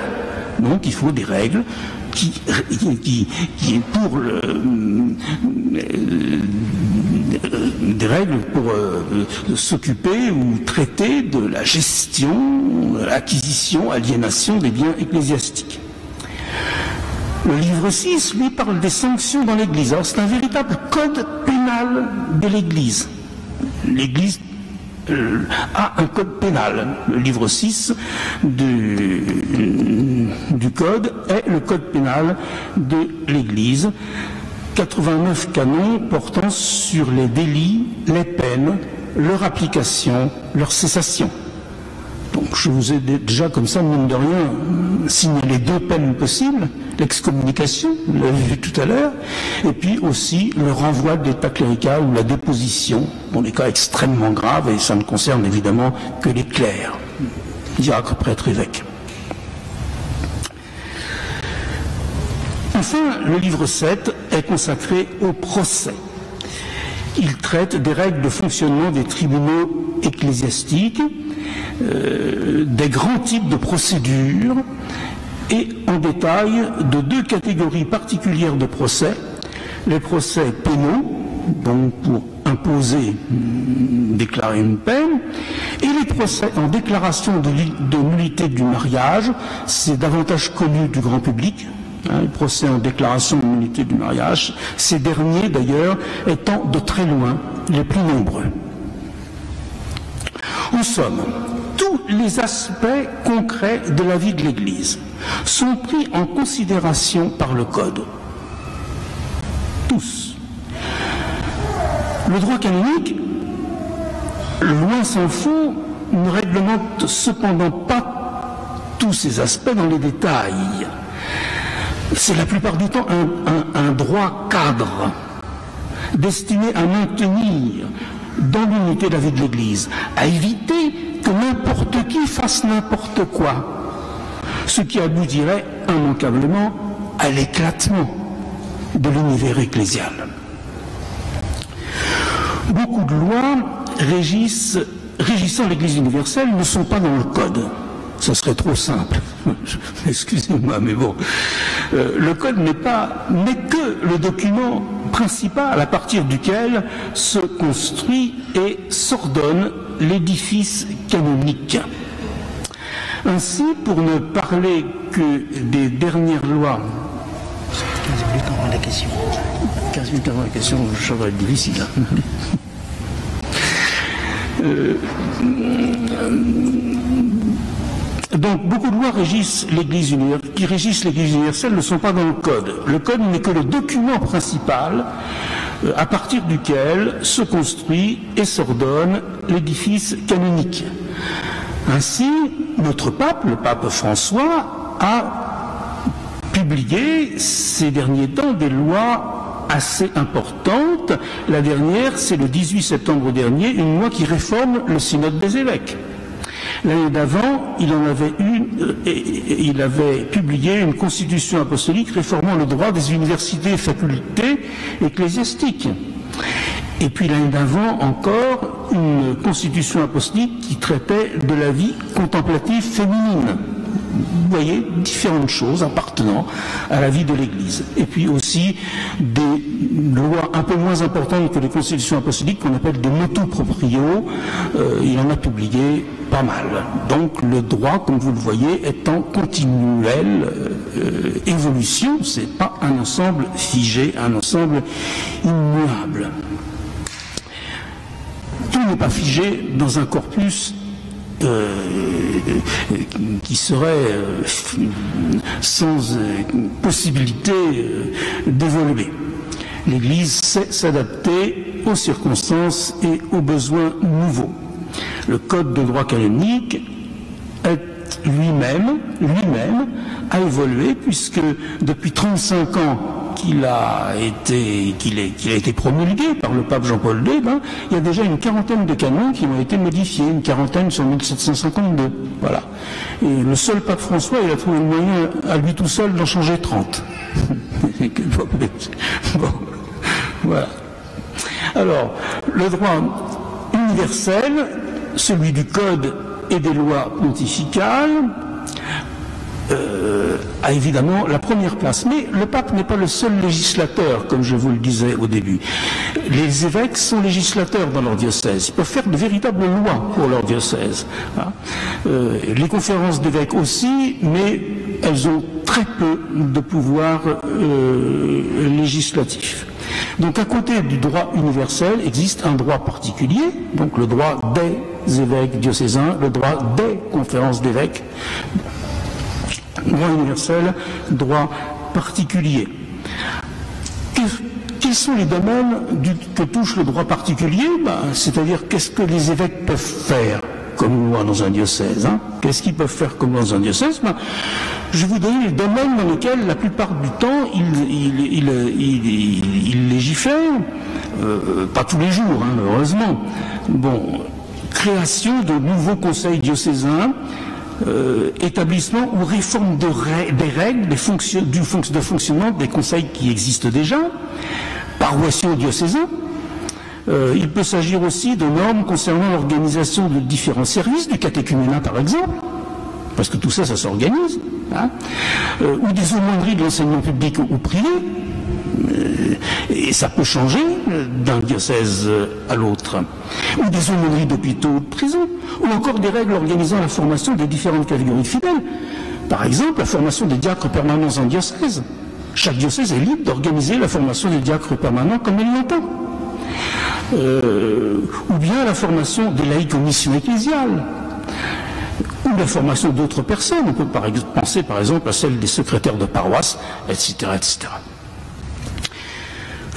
C: Donc, il faut des règles pour s'occuper ou traiter de la gestion, l'acquisition, aliénation des biens ecclésiastiques. Le livre 6, lui, parle des sanctions dans l'Église. Alors, c'est un véritable code pénal de l'Église. L'Église a un code pénal. Le livre 6 du code est le code pénal de l'Église. 89 canons portant sur les délits, les peines, leur application, leur cessation. Donc je vous ai déjà comme ça, mine de rien, signalé 2 peines possibles, l'excommunication, vous l'avez vu tout à l'heure, et puis aussi le renvoi de l'état clérical ou la déposition, dans des cas extrêmement graves, et ça ne concerne évidemment que les clercs, diacres, prêtres, évêques. Enfin, le livre 7 est consacré au procès. Il traite des règles de fonctionnement des tribunaux ecclésiastiques, des grands types de procédures et en détail de 2 catégories particulières de procès, les procès pénaux, donc pour imposer, déclarer une peine, et les procès en déclaration de nullité du mariage, c'est davantage connu du grand public, les procès en déclaration de nullité du mariage, ces derniers d'ailleurs étant de très loin les plus nombreux. En somme, tous les aspects concrets de la vie de l'Église sont pris en considération par le Code. Tous. Le droit canonique, loin s'en faut, ne réglemente cependant pas tous ces aspects dans les détails. C'est la plupart du temps un droit cadre destiné à maintenir dans l'unité de la vie de l'Église, à éviter que n'importe qui fasse n'importe quoi, ce qui aboutirait immanquablement à l'éclatement de l'univers ecclésial. Beaucoup de lois régissant l'Église universelle ne sont pas dans le Code. Ça serait trop simple. Excusez-moi, mais bon. Le Code n'est que le document principal à partir duquel se construit et s'ordonne l'édifice canonique. Ainsi, pour ne parler que des dernières lois... 15 minutes avant la question. 15 minutes avant la question, ça va être difficile. Donc, beaucoup de lois qui régissent l'Église universelle ne sont pas dans le Code. Le Code n'est que le document principal à partir duquel se construit et s'ordonne l'édifice canonique. Ainsi, notre pape, le pape François, a publié ces derniers temps des lois assez importantes. La dernière, c'est le 18 septembre dernier, une loi qui réforme le synode des évêques. L'année d'avant, il avait publié une constitution apostolique réformant le droit des universités et facultés ecclésiastiques. Et puis l'année d'avant encore, une constitution apostolique qui traitait de la vie contemplative féminine. Vous voyez, différentes choses appartenant à la vie de l'Église. Et puis aussi des lois un peu moins importantes que les constitutions apostoliques qu'on appelle des motu proprio. Il en a publié pas mal. Donc le droit, comme vous le voyez, est en continuelle évolution. C'est pas un ensemble figé, un ensemble immuable. Tout n'est pas figé dans un corpus qui serait sans possibilité d'évoluer. L'Église sait s'adapter aux circonstances et aux besoins nouveaux. Le Code de droit canonique lui-même a évolué, puisque depuis 35 ans qu'il a été promulgué par le pape Jean-Paul II, il y a déjà une quarantaine de canons qui ont été modifiés, une quarantaine sur 1752. Voilà. Et le seul pape François, il a trouvé le moyen à lui tout seul d'en changer 30. Bon, voilà. Alors, le droit universel, celui du Code et des lois pontificales, a évidemment la première place. Mais le pape n'est pas le seul législateur, comme je vous le disais au début. Les évêques sont législateurs dans leur diocèse. Ils peuvent faire de véritables lois pour leur diocèse. Les conférences d'évêques aussi, mais elles ont très peu de pouvoir législatif. Donc à côté du droit universel existe un droit particulier, donc le droit des évêques diocésains, le droit des conférences d'évêques. Droit universel, droit particulier. Quels sont les domaines que touche le droit particulier? C'est-à-dire, qu'est-ce que les évêques peuvent faire comme loi dans un diocèse? Qu'est-ce qu'ils peuvent faire comme loi dans un diocèse? Je vais vous donner les domaines dans lesquels, la plupart du temps, ils légifèrent. Pas tous les jours, heureusement. Bon, création de nouveaux conseils diocésains, établissement ou réforme des règles de fonctionnement des conseils qui existent déjà, paroissiaux diocésains. Il peut s'agir aussi de normes concernant l'organisation de différents services, du catéchuménat par exemple, parce que tout ça, ça s'organise, ou des aumôneries de l'enseignement public ou privé, et ça peut changer d'un diocèse à l'autre, ou des aumôneries d'hôpitaux ou de prisons, ou encore des règles organisant la formation des différentes catégories de fidèles. Par exemple, la formation des diacres permanents en diocèse. Chaque diocèse est libre d'organiser la formation des diacres permanents comme il l'entend. Ou bien la formation des laïcs en mission ecclésiale, ou la formation d'autres personnes. On peut penser par exemple à celle des secrétaires de paroisse, etc., etc.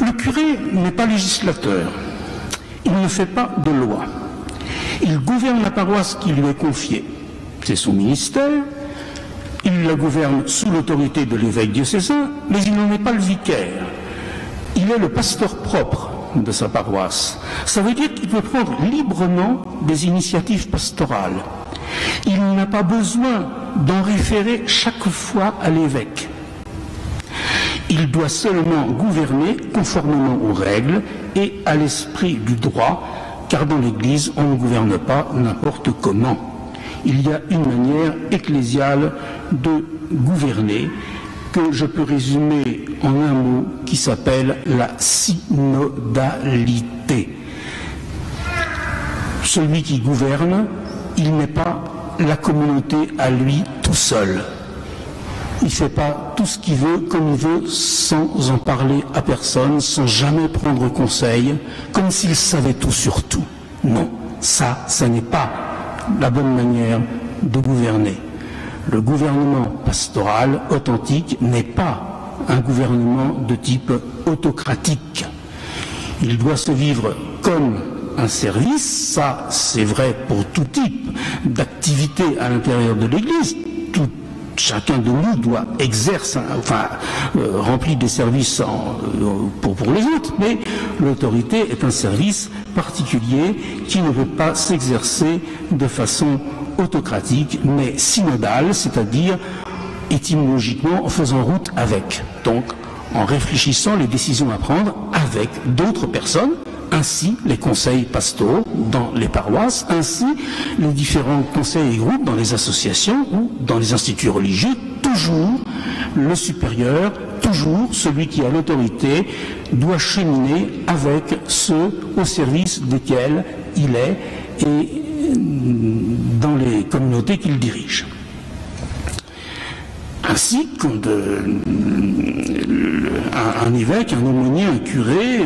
C: Le curé n'est pas législateur, il ne fait pas de loi. Il gouverne la paroisse qui lui est confiée. C'est son ministère, il la gouverne sous l'autorité de l'évêque diocésain, mais il n'en est pas le vicaire. Il est le pasteur propre de sa paroisse. Ça veut dire qu'il peut prendre librement des initiatives pastorales. Il n'a pas besoin d'en référer chaque fois à l'évêque. Il doit seulement gouverner conformément aux règles et à l'esprit du droit, car dans l'Église, on ne gouverne pas n'importe comment. Il y a une manière ecclésiale de gouverner que je peux résumer en un mot qui s'appelle la synodalité. Celui qui gouverne, il n'est pas la communauté à lui tout seul. Il ne fait pas tout ce qu'il veut, comme il veut, sans en parler à personne, sans jamais prendre conseil, comme s'il savait tout sur tout. Non, ça n'est pas la bonne manière de gouverner. Le gouvernement pastoral authentique n'est pas un gouvernement de type autocratique. Il doit se vivre comme un service, ça c'est vrai pour tout type d'activité à l'intérieur de l'Église. Chacun de nous doit remplir des services pour les autres, mais l'autorité est un service particulier qui ne peut pas s'exercer de façon autocratique, mais synodale, c'est-à-dire étymologiquement en faisant route avec. Donc, en réfléchissant les décisions à prendre avec d'autres personnes, ainsi les conseils pastoraux dans les paroisses, ainsi les différents conseils et groupes dans les associations ou dans les instituts religieux. Toujours le supérieur, toujours celui qui a l'autorité, doit cheminer avec ceux au service desquels il est et dans les communautés qu'il dirige. Ainsi un évêque, un aumônier, un curé,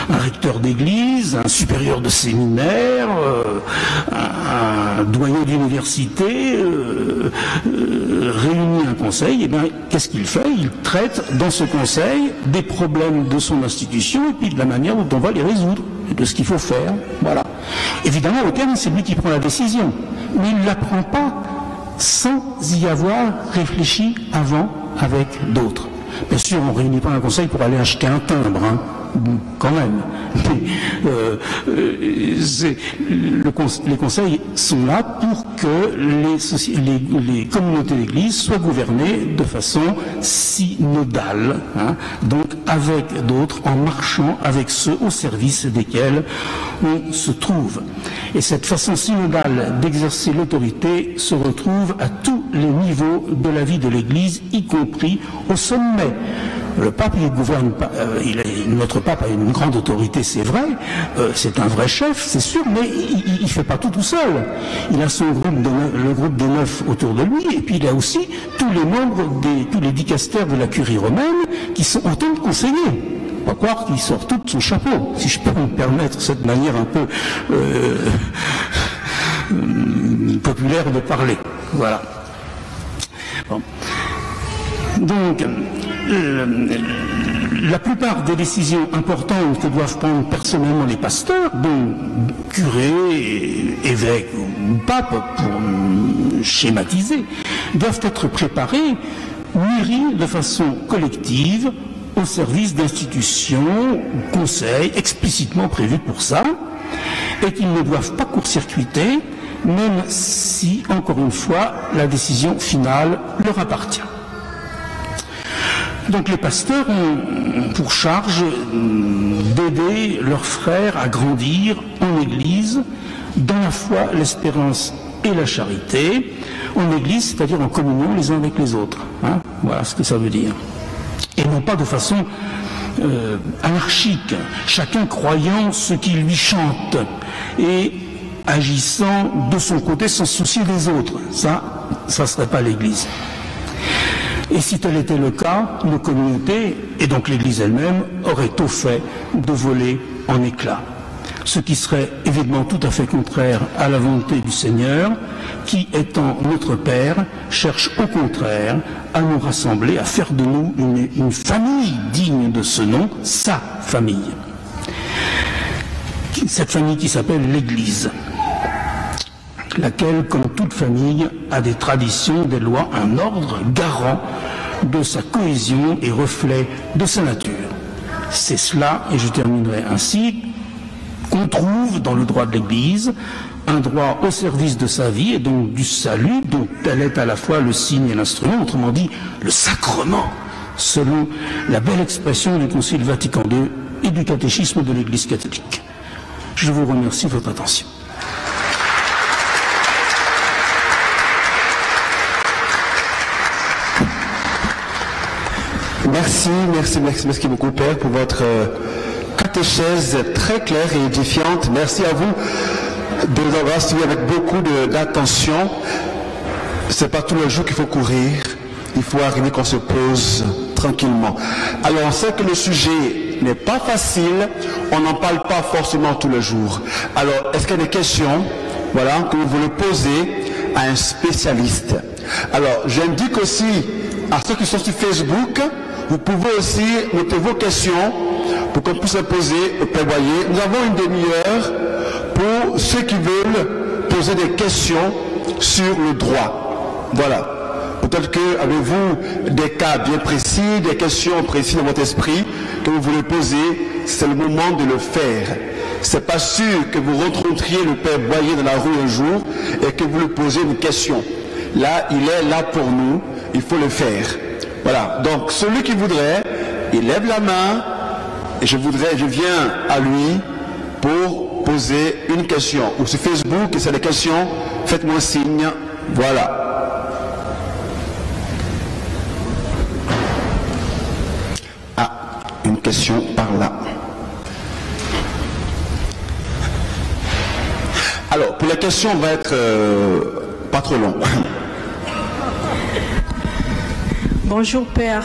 C: un recteur d'église, un supérieur de séminaire, un doyen d'université réunit un conseil, et bien qu'est-ce qu'il fait? Il traite dans ce conseil des problèmes de son institution et puis de la manière dont on va les résoudre, et de ce qu'il faut faire. Voilà. Évidemment, au terme, c'est lui qui prend la décision, mais il ne la prend pas sans y avoir réfléchi avant avec d'autres. Bien sûr, on ne réunit pas un conseil pour aller acheter un timbre, hein, quand même. Mais, les conseils sont là pour que les communautés d'église soient gouvernées de façon synodale, hein, donc avec d'autres, en marchant avec ceux au service desquels on se trouve. Et cette façon synodale d'exercer l'autorité se retrouve à tous les niveaux de la vie de l'Église, y compris au sommet. Le pape, il gouverne pas, notre pape a une grande autorité, c'est vrai, c'est un vrai chef, c'est sûr, mais il ne fait pas tout seul. Il a son groupe, le groupe des 9 autour de lui, et puis il a aussi tous les membres, tous les dicastères de la curie romaine qui sont autant de conseillers. Pas croire qu'il sort tout de son chapeau, si je peux me permettre cette manière un peu populaire de parler. Voilà. Bon. Donc, la plupart des décisions importantes que doivent prendre personnellement les pasteurs, dont curés, évêques ou papes, pour schématiser, doivent être préparées, mûries de façon collective, au service d'institutions ou conseils explicitement prévus pour ça, et qu'ils ne doivent pas court-circuiter, même si, encore une fois, la décision finale leur appartient. Donc les pasteurs ont pour charge d'aider leurs frères à grandir en Église, dans la foi, l'espérance et la charité, en Église, c'est-à-dire en communion les uns avec les autres. Hein, voilà ce que ça veut dire. Et non pas de façon anarchique, chacun croyant ce qui lui chante et agissant de son côté sans se soucier des autres. Ça ne serait pas l'Église. Et si tel était le cas, nos communautés, et donc l'Église elle-même, auraient au fait de voler en éclats. Ce qui serait évidemment tout à fait contraire à la volonté du Seigneur, qui, étant notre Père, cherche au contraire à nous rassembler, à faire de nous une famille digne de ce nom, sa famille. Cette famille qui s'appelle l'Église, laquelle, comme toute famille, a des traditions, des lois, un ordre garant de sa cohésion et reflet de sa nature. C'est cela, et je terminerai ainsi, qu'on trouve dans le droit de l'Église, un droit au service de sa vie et donc du salut, dont elle est à la fois le signe et l'instrument, autrement dit le sacrement, selon la belle expression du Concile Vatican II et du catéchisme de l'Église catholique. Je vous remercie de votre attention.
B: Merci beaucoup, Père, pour votre catéchèse très claire et édifiante. Merci à vous de nous avoir suivi avec beaucoup d'attention. C'est pas tous les jours qu'il faut courir. Il faut arriver qu'on se pose tranquillement. Alors, on sait que le sujet n'est pas facile. On n'en parle pas forcément tous les jours. Alors, est-ce qu'il y a des questions, voilà, que vous voulez poser à un spécialiste? Alors, j'indique aussi à ceux qui sont sur Facebook, vous pouvez aussi noter vos questions pour qu'on puisse les poser au Père Boyer. Nous avons une demi-heure pour ceux qui veulent poser des questions sur le droit. Voilà. Peut-être qu'avez-vous des cas bien précis, des questions précises dans votre esprit que vous voulez poser, c'est le moment de le faire. C'est pas sûr que vous rencontriez le Père Boyer dans la rue un jour et que vous lui posez une question. Là, il est là pour nous, il faut le faire. Voilà, donc celui qui voudrait, il lève la main, et je viens à lui pour poser une question. Ou sur Facebook, et c'est des questions, faites-moi signe, voilà. Ah, une question par là. Alors, pour la question, on va être pas trop long.
D: Bonjour Père,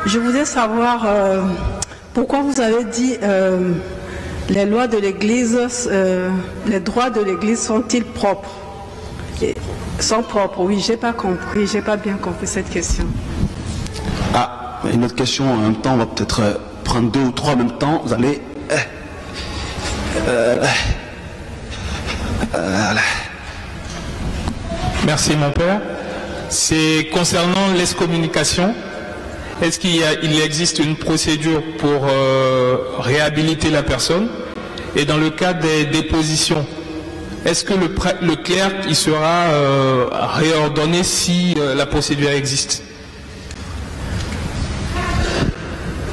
D: je voudrais savoir pourquoi vous avez dit les lois de l'Église, les droits de l'Église sont-ils propres? Sont propres, oui, j'ai pas compris, j'ai pas bien compris cette question.
B: Ah, une autre question en même temps, on va peut-être prendre 2 ou 3 en même temps, vous allez...
E: Merci mon père. C'est concernant l'excommunication. Est-ce qu'il existe une procédure pour réhabiliter la personne? Et dans le cas des dépositions, est-ce que le clerc il sera réordonné si la procédure existe?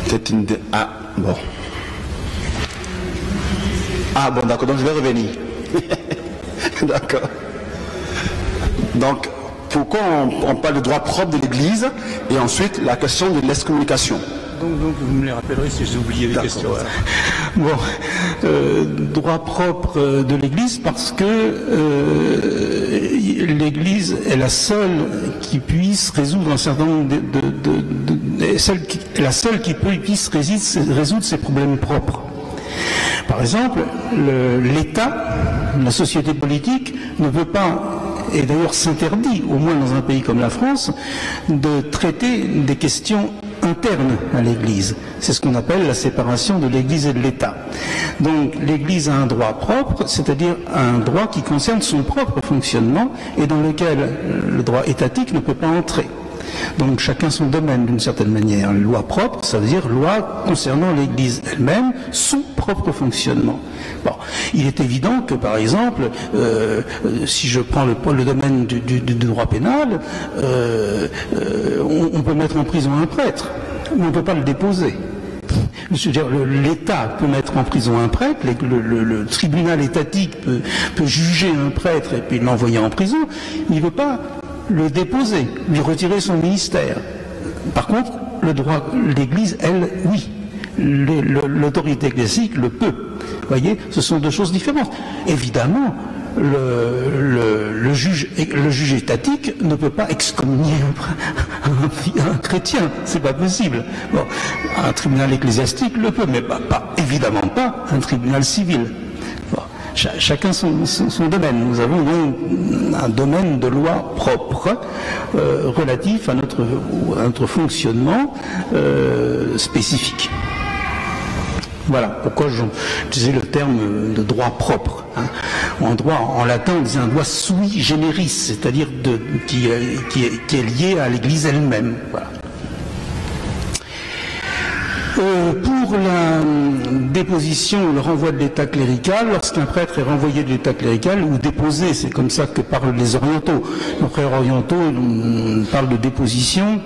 B: C'est une... Ah, bon. Ah, bon, d'accord, donc je vais revenir. D'accord. Donc, pourquoi on parle de droit propre de l'Église et ensuite la question de l'excommunication?
C: Donc vous me les rappellerez si j'ai oublié les questions. Bon, droit propre de l'Église parce que l'Église est la seule qui puisse résoudre un certain nombre la seule qui puisse résoudre ses problèmes propres. Par exemple, l'État, la société politique ne peut pas, et d'ailleurs s'interdit, au moins dans un pays comme la France, de traiter des questions internes à l'Église. C'est ce qu'on appelle la séparation de l'Église et de l'État. Donc l'Église a un droit propre, c'est-à-dire un droit qui concerne son propre fonctionnement et dans lequel le droit étatique ne peut pas entrer. Donc chacun son domaine d'une certaine manière. Loi propre, ça veut dire loi concernant l'Église elle-même, son propre fonctionnement. Bon, il est évident que par exemple, si je prends le domaine du droit pénal, on peut mettre en prison un prêtre, mais on ne peut pas le déposer. Je veux dire, l'État peut mettre en prison un prêtre, le tribunal étatique peut juger un prêtre et puis l'envoyer en prison, mais il ne veut pas le déposer, lui retirer son ministère. Par contre, le droit, l'Église, elle, oui. L'autorité ecclésiastique le peut. Vous voyez, ce sont deux choses différentes. Évidemment, le juge étatique ne peut pas excommunier un chrétien, c'est pas possible. Bon, un tribunal ecclésiastique le peut, mais évidemment pas un tribunal civil. Bon, chacun son domaine. Nous avons donc un domaine de loi propre relatif à notre fonctionnement spécifique. Voilà pourquoi j'utilisais le terme de droit propre. Hein. En latin, on disait un droit sui generis, c'est-à-dire qui est lié à l'Église elle-même. Voilà. Pour la déposition, le renvoi de l'état clérical, lorsqu'un prêtre est renvoyé de l'état clérical ou déposé, c'est comme ça que parlent les orientaux. Les frères orientaux on parle de déposition.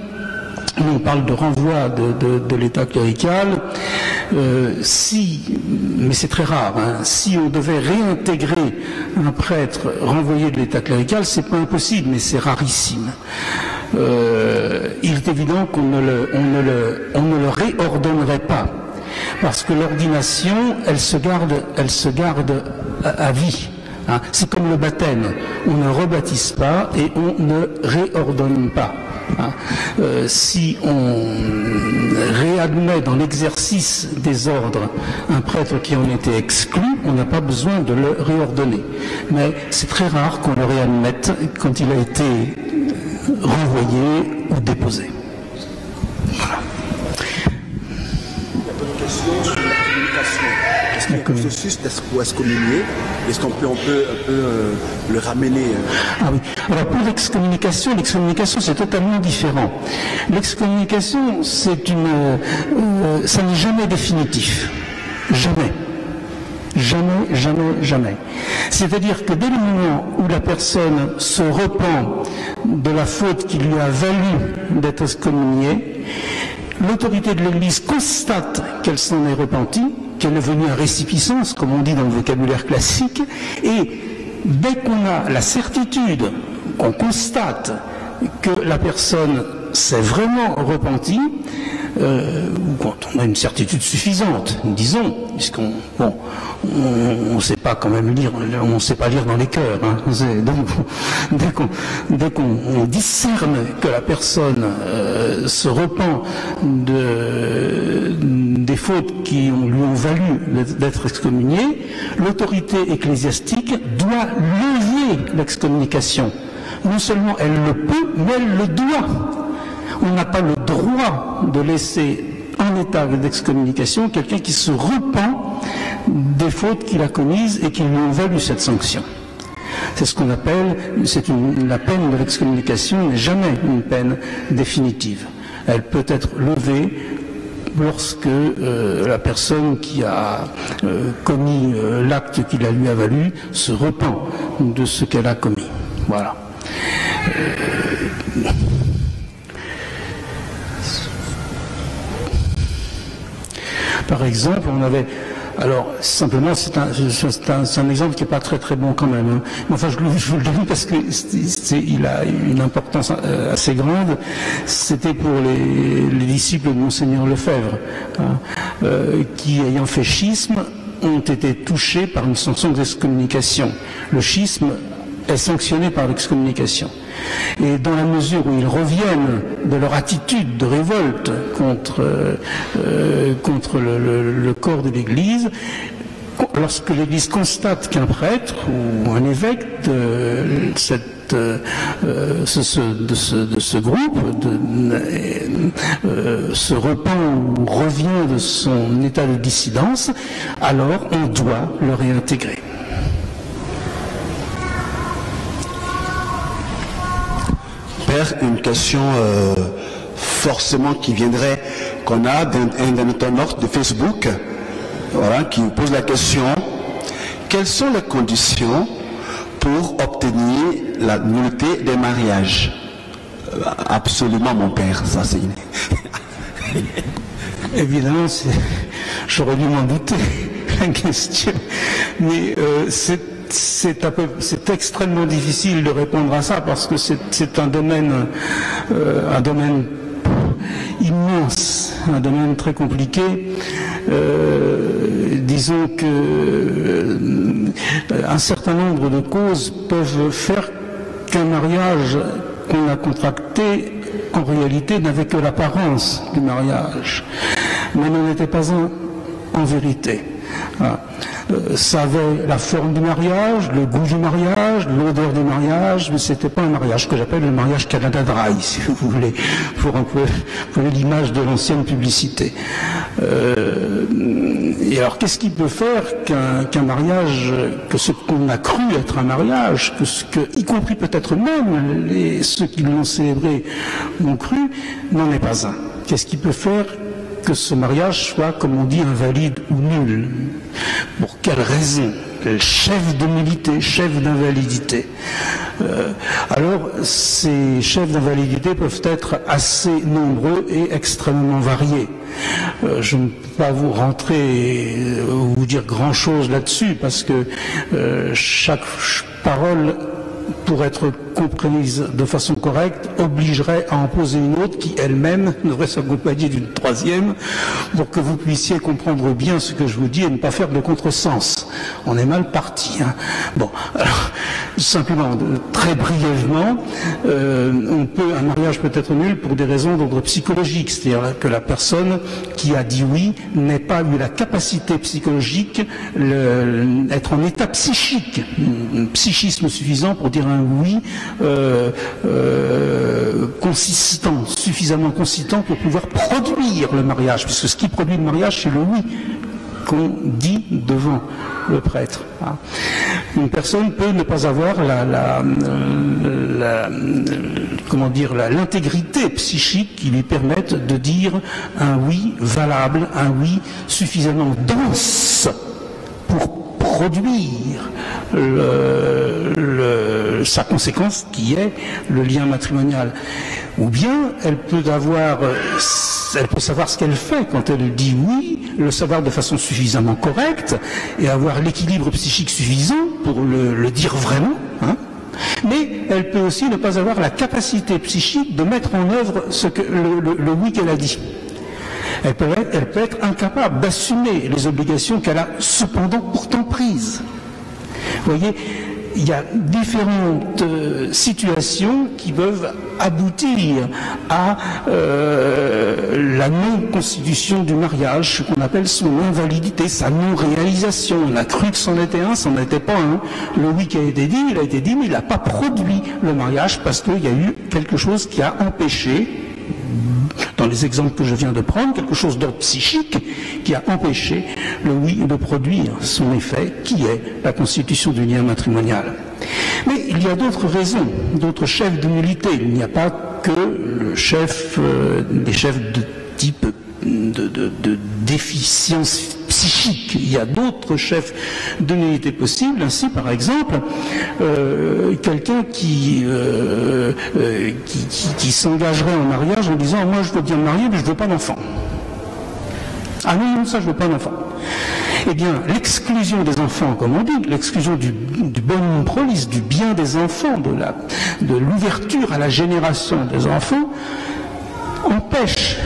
C: On parle de renvoi de l'état clérical. Mais c'est très rare, hein, si on devait réintégrer un prêtre renvoyé de l'état clérical, c'est pas impossible, mais c'est rarissime. Il est évident qu'on ne le réordonnerait pas, parce que l'ordination, elle se garde à vie. Hein. C'est comme le baptême, on ne rebaptise pas et on ne réordonne pas. Hein. Si on réadmet dans l'exercice des ordres un prêtre qui en était exclu, on n'a pas besoin de le réordonner. Mais c'est très rare qu'on le réadmette quand il a été renvoyé ou déposé. Voilà.
B: Le processus d'excommunier, est-ce qu'on peut le ramener
C: Ah oui. Alors pour l'excommunication c'est totalement différent. L'excommunication, ça n'est jamais définitif. Jamais. Jamais. C'est-à-dire que dès le moment où la personne se repent de la faute qui lui a valu d'être excommuniée, l'autorité de l'Église constate qu'elle s'en est repentie, qu'elle est venue à récipiscence, comme on dit dans le vocabulaire classique, et dès qu'on a la certitude, qu'on constate que la personne s'est vraiment repentie, ou quand on a une certitude suffisante, disons, puisqu'on on sait pas quand même lire, on sait pas lire dans les cœurs. Hein. Donc, dès qu'on discerne que la personne se repent des fautes qui lui ont valu d'être excommunié, l'autorité ecclésiastique doit lever l'excommunication. Non seulement elle le peut, mais elle le doit. On n'a pas le droit de laisser en état d'excommunication quelqu'un qui se repent des fautes qu'il a commises et qui lui ont valu cette sanction. C'est ce qu'on appelle, la peine de l'excommunication n'est jamais une peine définitive. Elle peut être levée lorsque la personne qui a commis l'acte qui la lui a valu se repent de ce qu'elle a commis. Voilà. Par exemple, on avait... Alors, simplement, c'est un exemple qui n'est pas très très bon quand même. Hein. Mais enfin, je vous le donne parce que il a une importance assez grande. C'était pour les disciples de Monseigneur Lefebvre, hein, qui, ayant fait schisme, ont été touchés par une sanction d'excommunication. Le schisme est sanctionné par l'excommunication. Et dans la mesure où ils reviennent de leur attitude de révolte contre le corps de l'Église, lorsque l'Église constate qu'un prêtre ou un évêque de ce groupe se repent ou revient de son état de dissidence, alors on doit le réintégrer.
B: Père, une question forcément qui viendrait, qu'on a d'un internaute de Facebook, voilà, qui pose la question: quelles sont les conditions pour obtenir la nullité des mariages? Absolument, mon père, ça c'est...
C: Évidemment, j'aurais dû m'en douter, la question, mais c'est extrêmement difficile de répondre à ça parce que c'est un domaine immense, un domaine très compliqué. Disons que un certain nombre de causes peuvent faire qu'un mariage qu'on a contracté en réalité n'avait que l'apparence du mariage, mais n'en était pas un en vérité. Ça avait la forme du mariage, le goût du mariage, l'odeur du mariage, mais c'était pas un mariage que j'appelle le mariage Canada Dry, si vous voulez, pour employer l'image de l'ancienne publicité. Et alors, qu'est-ce qui peut faire qu'un mariage, que ce qu'on a cru être un mariage, y compris peut-être même ceux qui l'ont célébré ont cru, n'en est pas un? Qu'est-ce qui peut faire que ce mariage soit, comme on dit, invalide ou nul? Pour quelle raison? Quel chef de nullité, chef d'invalidité? Alors, ces chefs d'invalidité peuvent être assez nombreux et extrêmement variés. Je ne peux pas vous vous dire grand-chose là-dessus, parce que chaque parole, pour être comprise de façon correcte, obligerait à en poser une autre qui elle-même devrait s'accompagner d'une troisième pour que vous puissiez comprendre bien ce que je vous dis et ne pas faire de contresens. On est mal parti. Hein. Bon, alors, simplement, très brièvement, un mariage peut être nul pour des raisons d'ordre psychologique, c'est-à-dire que la personne qui a dit oui n'ait pas eu la capacité psychologique, être en état psychique, un psychisme suffisant pour dire un oui consistant, suffisamment consistant pour pouvoir produire le mariage, puisque ce qui produit le mariage, c'est le oui qu'on dit devant le prêtre. Une personne peut ne pas avoir l'intégrité psychique qui lui permette de dire un oui valable, un oui suffisamment dense pour produire sa conséquence qui est le lien matrimonial. Ou bien elle peut savoir ce qu'elle fait quand elle dit oui, le savoir de façon suffisamment correcte et avoir l'équilibre psychique suffisant pour le dire vraiment, hein. Mais elle peut aussi ne pas avoir la capacité psychique de mettre en œuvre le oui qu'elle a dit. Elle peut être incapable d'assumer les obligations qu'elle a cependant pourtant prises. Vous voyez, il y a différentes situations qui peuvent aboutir à la non-constitution du mariage, ce qu'on appelle son invalidité, sa non-réalisation. On a cru que c'en était un, c'en était pas un. Le oui qui a été dit, il a été dit, mais il n'a pas produit le mariage parce qu'il y a eu quelque chose qui a empêché, dans les exemples que je viens de prendre, quelque chose d'ordre psychique qui a empêché le oui de produire son effet, qui est la constitution du lien matrimonial. Mais il y a d'autres raisons, d'autres chefs de nullité. Il n'y a pas que les chefs de type de déficience psychique. Il y a d'autres chefs de nullité possibles. Ainsi, par exemple, quelqu'un qui s'engagerait en mariage en disant « moi je veux bien me marier, mais je ne veux pas d'enfant ». Ah non, ça je ne veux pas d'enfant. Eh bien, l'exclusion des enfants, comme on dit, l'exclusion du bonum prolis, du bien des enfants, de l'ouverture à la génération des enfants, empêche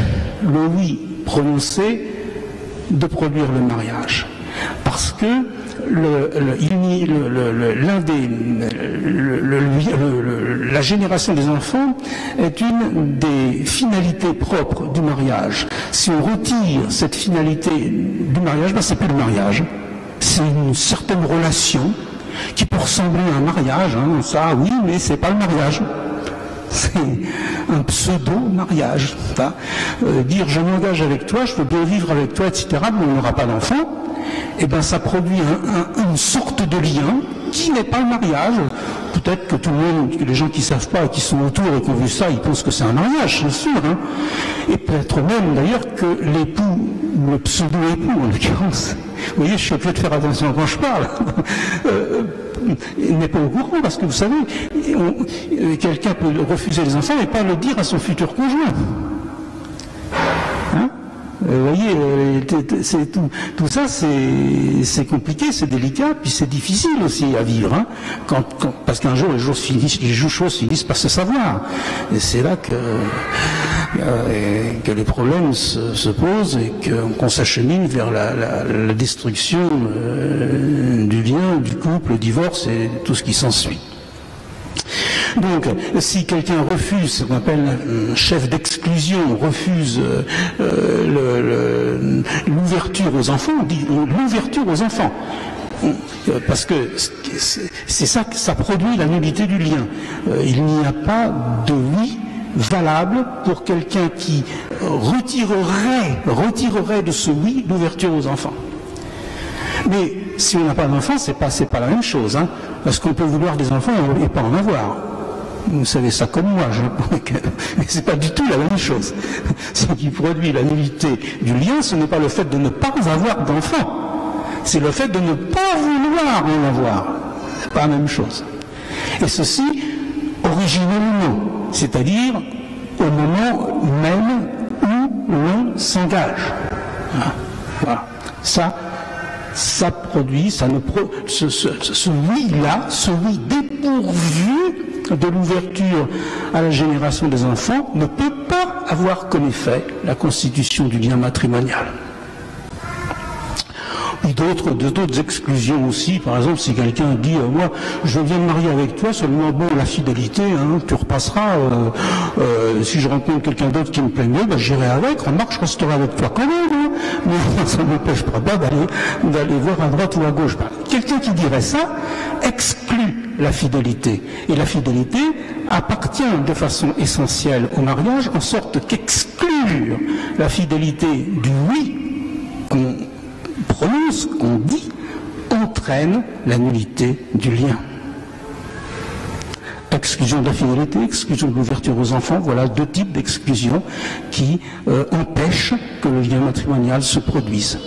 C: le oui prononcé de produire le mariage. Parce que la génération des enfants est une des finalités propres du mariage. Si on retire cette finalité du mariage, ben c'est plus le mariage. C'est une certaine relation qui peut ressembler à un mariage, hein, ça oui, mais c'est pas le mariage. C'est un pseudo-mariage. Dire je m'engage avec toi, je veux bien vivre avec toi, etc., mais on n'aura pas d'enfant, et ben ça produit une sorte de lien qui n'est pas le mariage. Peut-être que tout le monde, que les gens qui ne savent pas et qui sont autour et qui ont vu ça, ils pensent que c'est un mariage, c'est sûr. Hein. Et peut-être même d'ailleurs que l'époux, ou le pseudo-époux en l'occurrence, vous voyez, je suis obligé de faire attention quand je parle, il n'est pas au courant, parce que vous savez, quelqu'un peut refuser les enfants et pas le dire à son futur conjoint. Hein? Vous voyez, tout ça c'est compliqué, c'est délicat, puis c'est difficile aussi à vivre, hein, parce qu'un jour les choses finissent par se savoir. Et c'est là que les problèmes se posent et qu'on s'achemine vers la destruction du lien, du couple, le divorce et tout ce qui s'ensuit. Donc, si quelqu'un refuse, ce qu'on appelle un chef d'exclusion, refuse l'ouverture aux enfants, on dit l'ouverture aux enfants. Parce que c'est ça que ça produit la nullité du lien. Il n'y a pas de oui valable pour quelqu'un qui retirerait de ce oui l'ouverture aux enfants. Mais si on n'a pas d'enfants, c'est pas la même chose, hein, parce qu'on peut vouloir des enfants et pas en avoir. Vous savez ça comme moi, mais c'est pas du tout la même chose. Ce qui produit la nullité du lien, ce n'est pas le fait de ne pas avoir d'enfants, c'est le fait de ne pas vouloir en avoir. C'est pas la même chose. Et ceci originellement, c'est-à-dire au moment même où l'on s'engage. Voilà. Ça produit, ce oui-là, ce oui dépourvu de l'ouverture à la génération des enfants, ne peut pas avoir comme effet la constitution du lien matrimonial. Et d'autres exclusions aussi, par exemple, si quelqu'un dit moi je viens me marier avec toi, seulement bon la fidélité, hein, tu repasseras, si je rencontre quelqu'un d'autre qui me plaît mieux, ben, j'irai avec, remarque, je resterai avec toi quand même, hein, mais ça ne m'empêche pas d'aller voir à droite ou à gauche. Quelqu'un qui dirait ça exclut la fidélité. Et la fidélité appartient de façon essentielle au mariage, en sorte qu'exclure la fidélité du oui qu'on prononce, qu'on dit, entraîne la nullité du lien. Exclusion de la fidélité, exclusion de l'ouverture aux enfants, voilà deux types d'exclusions qui empêchent que le lien matrimonial se produise.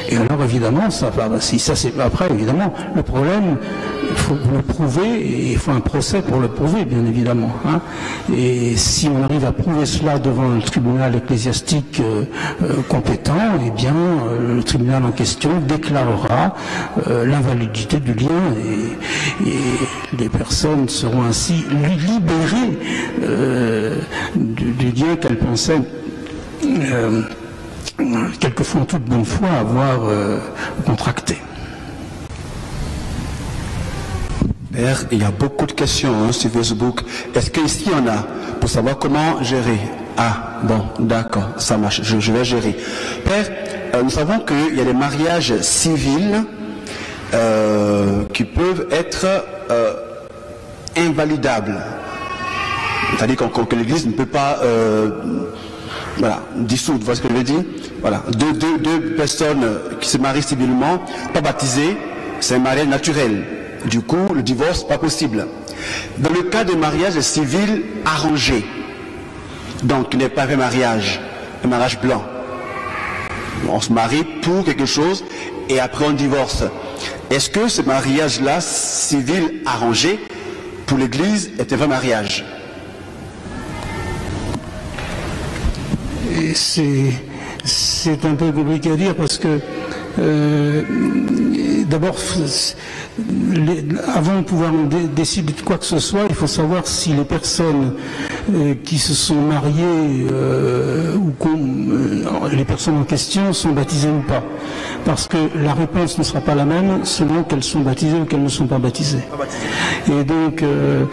C: Et alors évidemment, si ça c'est après, évidemment, le problème, il faut le prouver, et il faut un procès pour le prouver, bien évidemment. Hein. Et si on arrive à prouver cela devant le tribunal ecclésiastique compétent, eh bien, le tribunal en question déclarera l'invalidité du lien et les personnes seront ainsi libérées du lien qu'elles pensaient quelquefois en toute bonne foi avoir contracté.
B: Père, il y a beaucoup de questions sur Facebook. Est-ce qu'ici on a pour savoir comment gérer? Ah, bon, d'accord, ça marche, je vais gérer. Père, nous savons qu'il y a des mariages civils qui peuvent être invalidables. C'est-à-dire que l'Église ne peut pas dissoudre, vous voyez ce que je veux dire? Voilà, deux personnes qui se marient civilement, pas baptisées, c'est un mariage naturel. Du coup, le divorce n'est pas possible. Dans le cas de mariage civil arrangé, donc qui n'est pas un mariage blanc, on se marie pour quelque chose et après on divorce. Est-ce que ce mariage-là, civil arrangé, pour l'Église, est un vrai mariage?
C: C'est un peu compliqué à dire parce que d'abord, avant de pouvoir décider de quoi que ce soit, il faut savoir si les personnes qui se sont mariées les personnes en question sont baptisées ou pas. Parce que la réponse ne sera pas la même selon qu'elles sont baptisées ou qu'elles ne sont pas baptisées. Et donc, que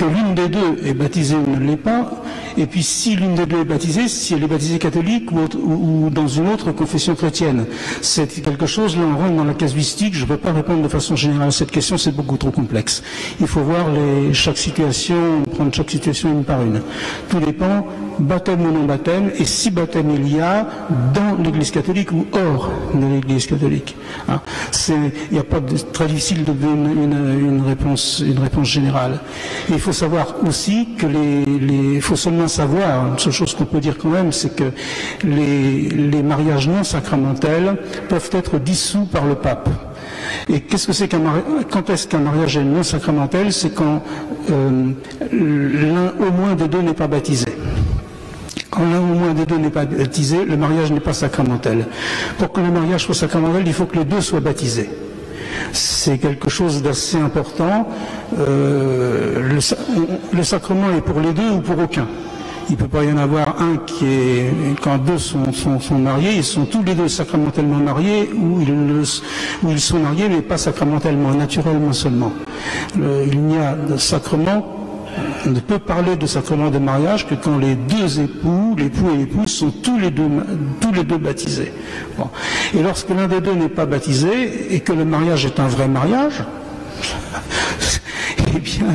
C: l'une des deux est baptisée ou ne l'est pas. Et puis si l'une des deux est baptisée, si elle est baptisée catholique ou dans une autre confession chrétienne, c'est quelque chose, là on rentre dans la casuistique, je ne peux pas répondre de façon générale à cette question, c'est beaucoup trop complexe. Il faut voir chaque situation, prendre chaque situation une par une. Tout dépend, baptême ou non baptême, et si baptême il y a dans l'Église catholique ou hors de l'Église catholique. Hein. Il n'y a pas de très difficile de donner une réponse générale. Et il faut savoir aussi que il faut seulement savoir, une seule chose qu'on peut dire quand même, c'est que les mariages non sacramentels peuvent être dissous par le pape. Et qu'est-ce que c'est quand est-ce qu'un mariage est non sacramentel? C'est quand l'un au moins des deux n'est pas baptisé. Quand l'un au moins des deux n'est pas baptisé, le mariage n'est pas sacramentel. Pour que le mariage soit sacramentel, il faut que les deux soient baptisés. C'est quelque chose d'assez important. Le sacrement est pour les deux ou pour aucun. Il ne peut pas y en avoir un quand deux sont mariés, ils sont tous les deux sacramentellement mariés, ou ils sont mariés mais pas sacramentellement, naturellement seulement. Il n'y a de sacrement, on ne peut parler de sacrement de mariage que quand les deux époux, l'époux et l'épouse, sont tous les deux baptisés. Bon. Et lorsque l'un des deux n'est pas baptisé et que le mariage est un vrai mariage, eh bien,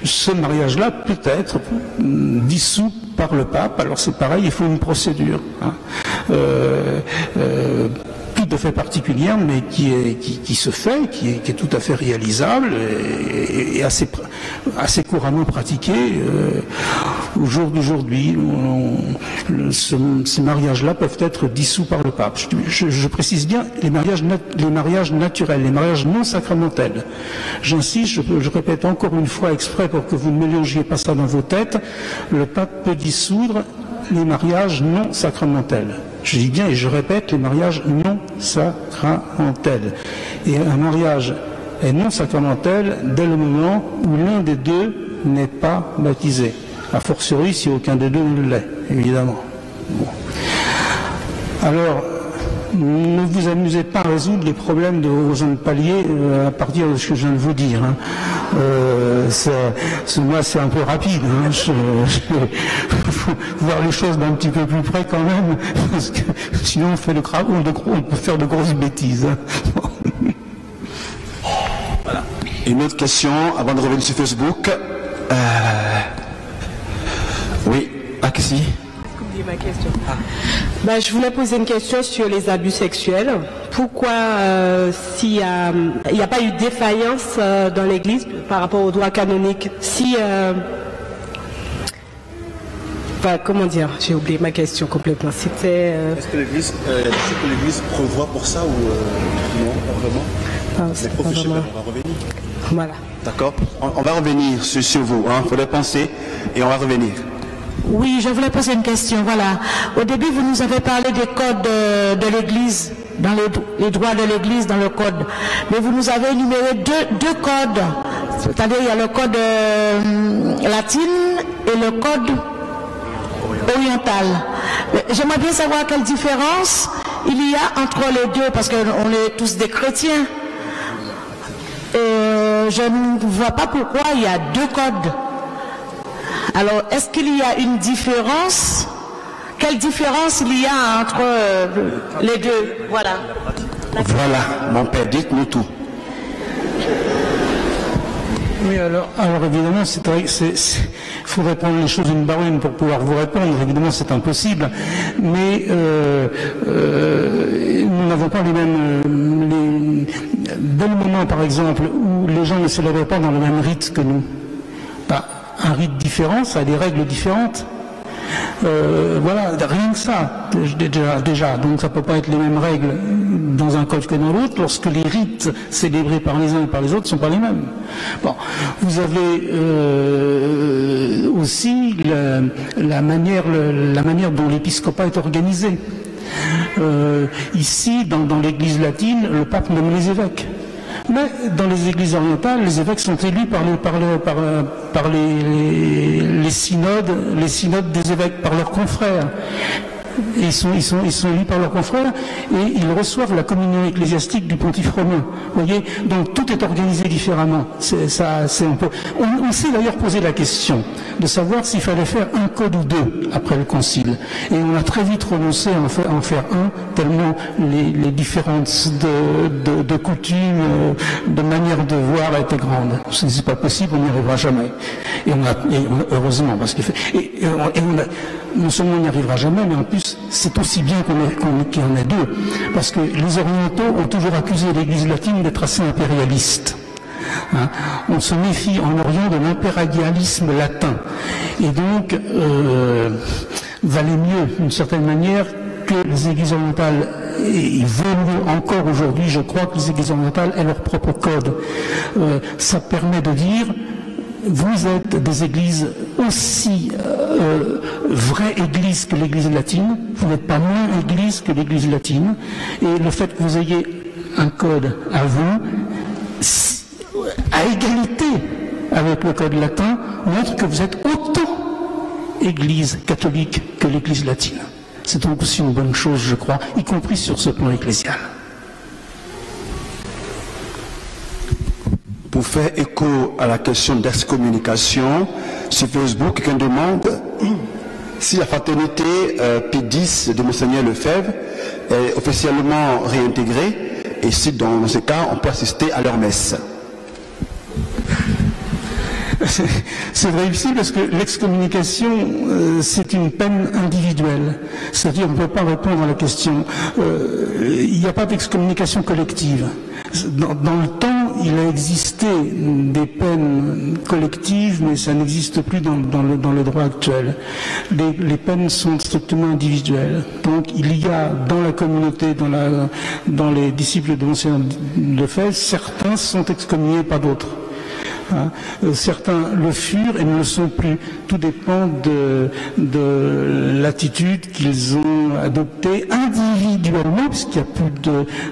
C: ce mariage-là peut être dissous par le pape. Alors c'est pareil, il faut une procédure. Hein. Tout à fait particulière, mais qui se fait, qui est tout à fait réalisable et assez couramment pratiquée au jour d'aujourd'hui. Ces mariages-là peuvent être dissous par le pape. Je précise bien les mariages naturels, les mariages non sacramentels. J'insiste, je répète encore une fois exprès pour que vous ne mélangiez pas ça dans vos têtes, le pape peut dissoudre les mariages non sacramentels. Je dis bien et je répète, les mariages non sacramentels. Et un mariage est non sacramentel dès le moment où l'un des deux n'est pas baptisé. A fortiori si aucun des deux ne l'est, évidemment. Bon. Alors, ne vous amusez pas à résoudre les problèmes de vos de palier à partir de ce que je viens de vous dire. Hein. Moi, c'est un peu rapide. Hein. Faut voir les choses d'un petit peu plus près quand même, parce que sinon on peut faire de grosses bêtises. Hein.
B: Voilà. Une autre question avant de revenir sur Facebook. Oui, Axi.
F: Ma question. Je voulais poser une question sur les abus sexuels. Pourquoi, s'il n'y a pas eu de défaillance dans l'Église par rapport au droit canonique, si Enfin, comment dire? J'ai oublié ma question complètement. C'était...
B: Est-ce que l'Église prévoit pour ça ou non, pas vraiment? Les professionnels, on va revenir.
F: Voilà.
B: D'accord. On va revenir sur vous. Il faudrait penser et on va revenir.
G: Oui, je voulais poser une question. Voilà. Au début, vous nous avez parlé des codes de l'Église, dans les droits de l'Église dans le code. Mais vous nous avez énuméré deux codes. C'est-à-dire, il y a le code latin et le code oriental. J'aimerais bien savoir quelle différence il y a entre les deux, parce qu'on est tous des chrétiens. Je ne vois pas pourquoi il y a deux codes. Alors, est-ce qu'il y a une différence? Quelle différence il y a entre les deux? Voilà.
B: Voilà, mon père, dites-nous tout.
C: Oui, alors évidemment, c'est vrai que faudrait prendre les choses une par une pour pouvoir vous répondre. Évidemment, c'est impossible. Mais nous n'avons pas les mêmes... Dès le moment, par exemple, où les gens ne célèbrent pas dans le même rite que nous, un rite différent, ça a des règles différentes. Voilà, rien que ça, déjà. Donc ça ne peut pas être les mêmes règles dans un code que dans l'autre, lorsque les rites célébrés par les uns et par les autres ne sont pas les mêmes. Bon, vous avez aussi la manière dont l'épiscopat est organisé. Ici, dans l'église latine, le pape nomme les évêques. Mais dans les églises orientales, les évêques sont élus par les synodes des évêques, par leurs confrères. Et ils sont élus par leurs confrères et ils reçoivent la communion ecclésiastique du pontife romain. Vous voyez, donc tout est organisé différemment. On s'est d'ailleurs posé la question de savoir s'il fallait faire un code ou deux après le concile. Et on a très vite renoncé à en faire un, tellement les différences de coutumes, de manière de voir étaient grandes. C'est pas possible, on n'y arrivera jamais. Heureusement, parce que non seulement on n'y arrivera jamais, mais en plus c'est aussi bien qu'il y en ait deux, parce que les orientaux ont toujours accusé l'Église latine d'être assez impérialiste. On se méfie en Orient de l'impérialisme latin, et donc valait mieux d'une certaine manière que les églises orientales, et il vaut mieux encore aujourd'hui, je crois, que les églises orientales aient leur propre code. Ça permet de dire: vous êtes des églises aussi vraies églises que l'église latine, vous n'êtes pas moins église que l'église latine, et le fait que vous ayez un code à vous, à égalité avec le code latin, montre que vous êtes autant église catholique que l'église latine. C'est donc aussi une bonne chose, je crois, y compris sur ce plan ecclésial.
B: Pour faire écho à la question d'excommunication, sur Facebook, quelqu'un demande si la fraternité P10 de Monseigneur Lefebvre est officiellement réintégrée et si dans ce cas on peut assister à leur messe.
C: C'est très difficile parce que l'excommunication, c'est une peine individuelle. C'est-à-dire qu'on ne peut pas répondre à la question. Il n'y a pas d'excommunication collective. Dans le temps, il a existé des peines collectives, mais ça n'existe plus dans le droit actuel. Les peines sont strictement individuelles. Donc il y a dans la communauté, dans les disciples de Monseigneur Lefebvre, certains sont excommuniés, pas d'autres. Certains le furent et ne le sont plus. Tout dépend de l'attitude qu'ils ont adoptée individuellement, puisqu'il n'y a plus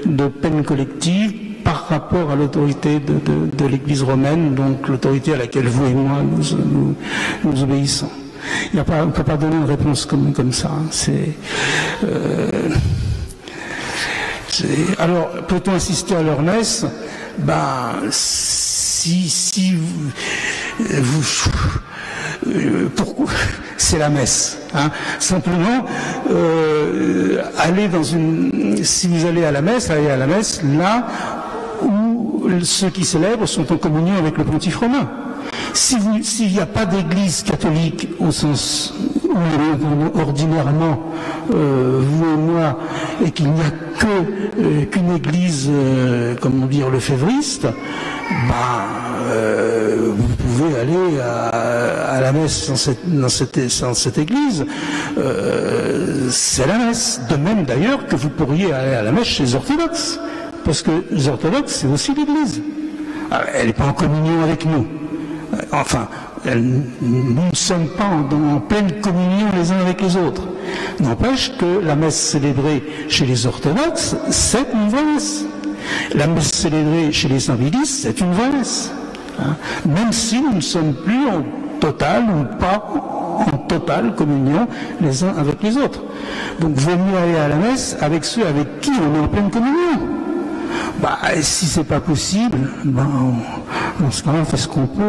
C: de peine collective par rapport à l'autorité de l'Église romaine, donc l'autorité à laquelle vous et moi nous obéissons. On ne peut pas donner une réponse comme ça. Alors, peut-on assister à leur messe? Si pourquoi c'est la messe, simplement si vous allez à la messe, allez à la messe là où ceux qui célèbrent sont en communion avec le pontife romain. S'il n'y a pas d'église catholique au sens ordinairement, vous et moi, et qu'il n'y a qu'une église, comment dire, lefévriste, vous pouvez aller à la messe dans cette église. C'est la messe. De même d'ailleurs que vous pourriez aller à la messe chez les orthodoxes. Parce que les orthodoxes, c'est aussi l'église. Elle n'est pas en communion avec nous. Enfin, nous ne sommes pas en pleine communion les uns avec les autres. N'empêche que la messe célébrée chez les orthodoxes, c'est une vraie messe. La messe célébrée chez les saint-bidistes, c'est une vraie messe. Même si nous ne sommes plus en totale ou pas en totale communion les uns avec les autres. Donc, vaut mieux aller à la messe avec ceux avec qui on est en pleine communion. Si c'est pas possible, dans ce cas-là, on fait ce qu'on peut.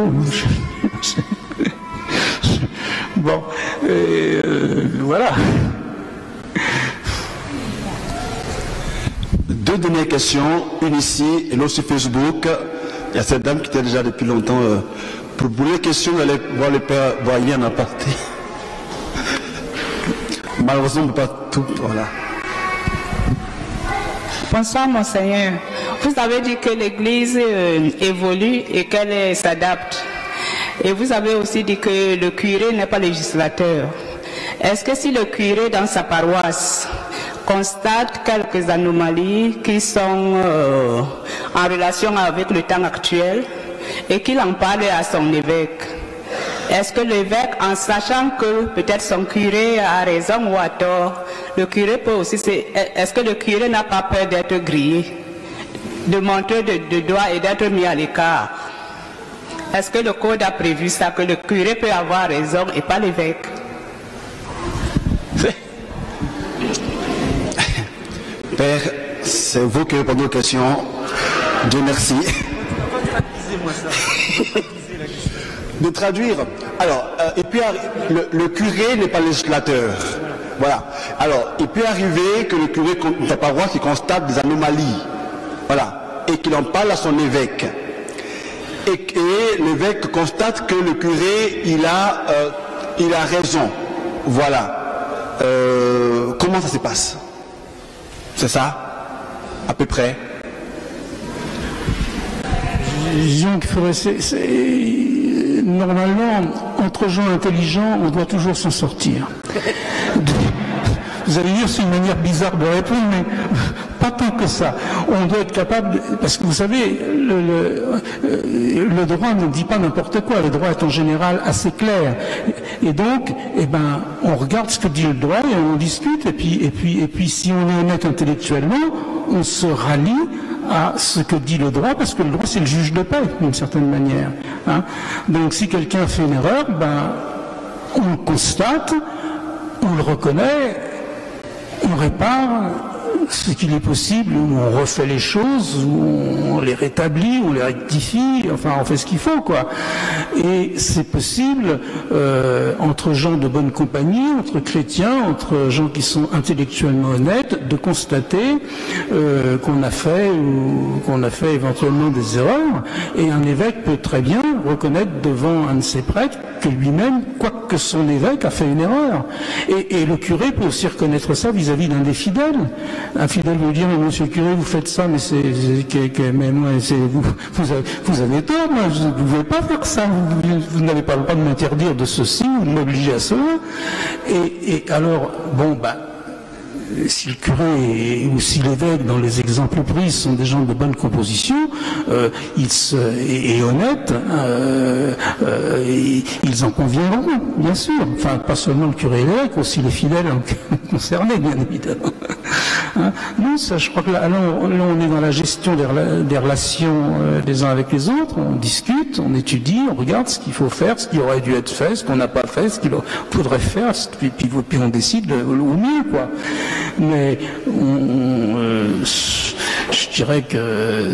C: Voilà.
B: Deux dernières questions, une ici et l'autre sur Facebook. Il y a cette dame qui était déjà depuis longtemps. Pour les questions, vous allez voir le père Boyer en aparté. Malheureusement, on ne peut pas tout. Voilà.
H: Bonsoir, Monseigneur. Vous avez dit que l'Église évolue et qu'elle s'adapte. Et vous avez aussi dit que le curé n'est pas législateur. Est-ce que si le curé dans sa paroisse constate quelques anomalies qui sont en relation avec le temps actuel et qu'il en parle à son évêque, est-ce que l'évêque, en sachant que peut-être son curé a raison ou a tort, le curé peut aussi, est-ce que le curé n'a pas peur d'être grillé, de montrer de doigts et d'être mis à l'écart? Est-ce que le code a prévu ça, que le curé peut avoir raison et pas l'évêque?
B: Père, c'est vous qui répondez aux questions. Dieu merci. De traduire. Alors, et puis le curé n'est pas législateur. Voilà. Alors, il peut arriver que le curé de la paroisse il constate des anomalies. Voilà. Et qu'il en parle à son évêque. Et l'évêque constate que le curé, il a raison. Voilà. Comment ça se passe? C'est ça? À peu près?
C: Disons qu'il faudrait... Normalement, entre gens intelligents, on doit toujours s'en sortir. Vous allez dire, c'est une manière bizarre de répondre, mais pas tant que ça. On doit être capable, parce que vous savez, le droit ne dit pas n'importe quoi. Le droit est en général assez clair. Et donc, on regarde ce que dit le droit et on discute. Et puis, si on est honnête intellectuellement, on se rallie à ce que dit le droit, parce que le droit, c'est le juge de paix, d'une certaine manière. Donc, si quelqu'un fait une erreur, on le constate, on le reconnaît, on répare ce qu'il est possible, on refait les choses, on les rétablit, on les rectifie, enfin on fait ce qu'il faut, quoi. Et c'est possible entre gens de bonne compagnie, entre chrétiens, entre gens qui sont intellectuellement honnêtes, de constater qu'on a fait éventuellement des erreurs, et un évêque peut très bien reconnaître devant un de ses prêtres que lui-même, quoique son évêque, a fait une erreur. Et le curé peut aussi reconnaître ça vis-à-vis d'un des fidèles. Un fidèle veut dire, mais monsieur le curé, vous faites ça, mais vous avez tort, moi, vous ne pouvez pas faire ça, vous n'avez pas le droit de m'interdire de ceci, ou de m'obliger à cela. Et alors, si le curé ou si l'évêque, dans les exemples pris, sont des gens de bonne composition, et honnêtes, ils en conviendront, bien sûr. Enfin, pas seulement le curé et l'évêque, aussi les fidèles concernés, bien évidemment. Non, ça, je crois que là, on est dans la gestion des relations des uns avec les autres. On discute, on étudie, on regarde ce qu'il faut faire, ce qui aurait dû être fait, ce qu'on n'a pas fait, ce qu'il faudrait faire, puis on décide au mieux, quoi. Mais je dirais que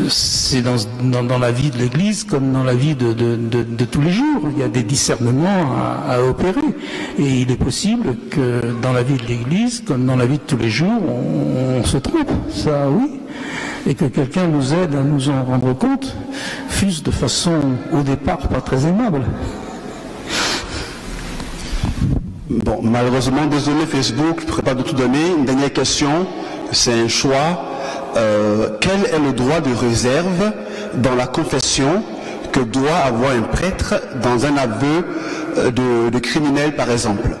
C: c'est dans la vie de l'Église comme dans la vie de tous les jours. Il y a des discernements à opérer. Et il est possible que dans la vie de l'Église, comme dans la vie de tous les jours, on se trompe. Ça, oui. Et que quelqu'un nous aide à nous en rendre compte, fût-ce de façon, au départ, pas très aimable.
B: Bon, malheureusement, désolé Facebook, je ne pourrais pas de tout donner. Une dernière question, c'est un choix. Quel est le droit de réserve dans la confession que doit avoir un prêtre dans un aveu de criminel, par exemple?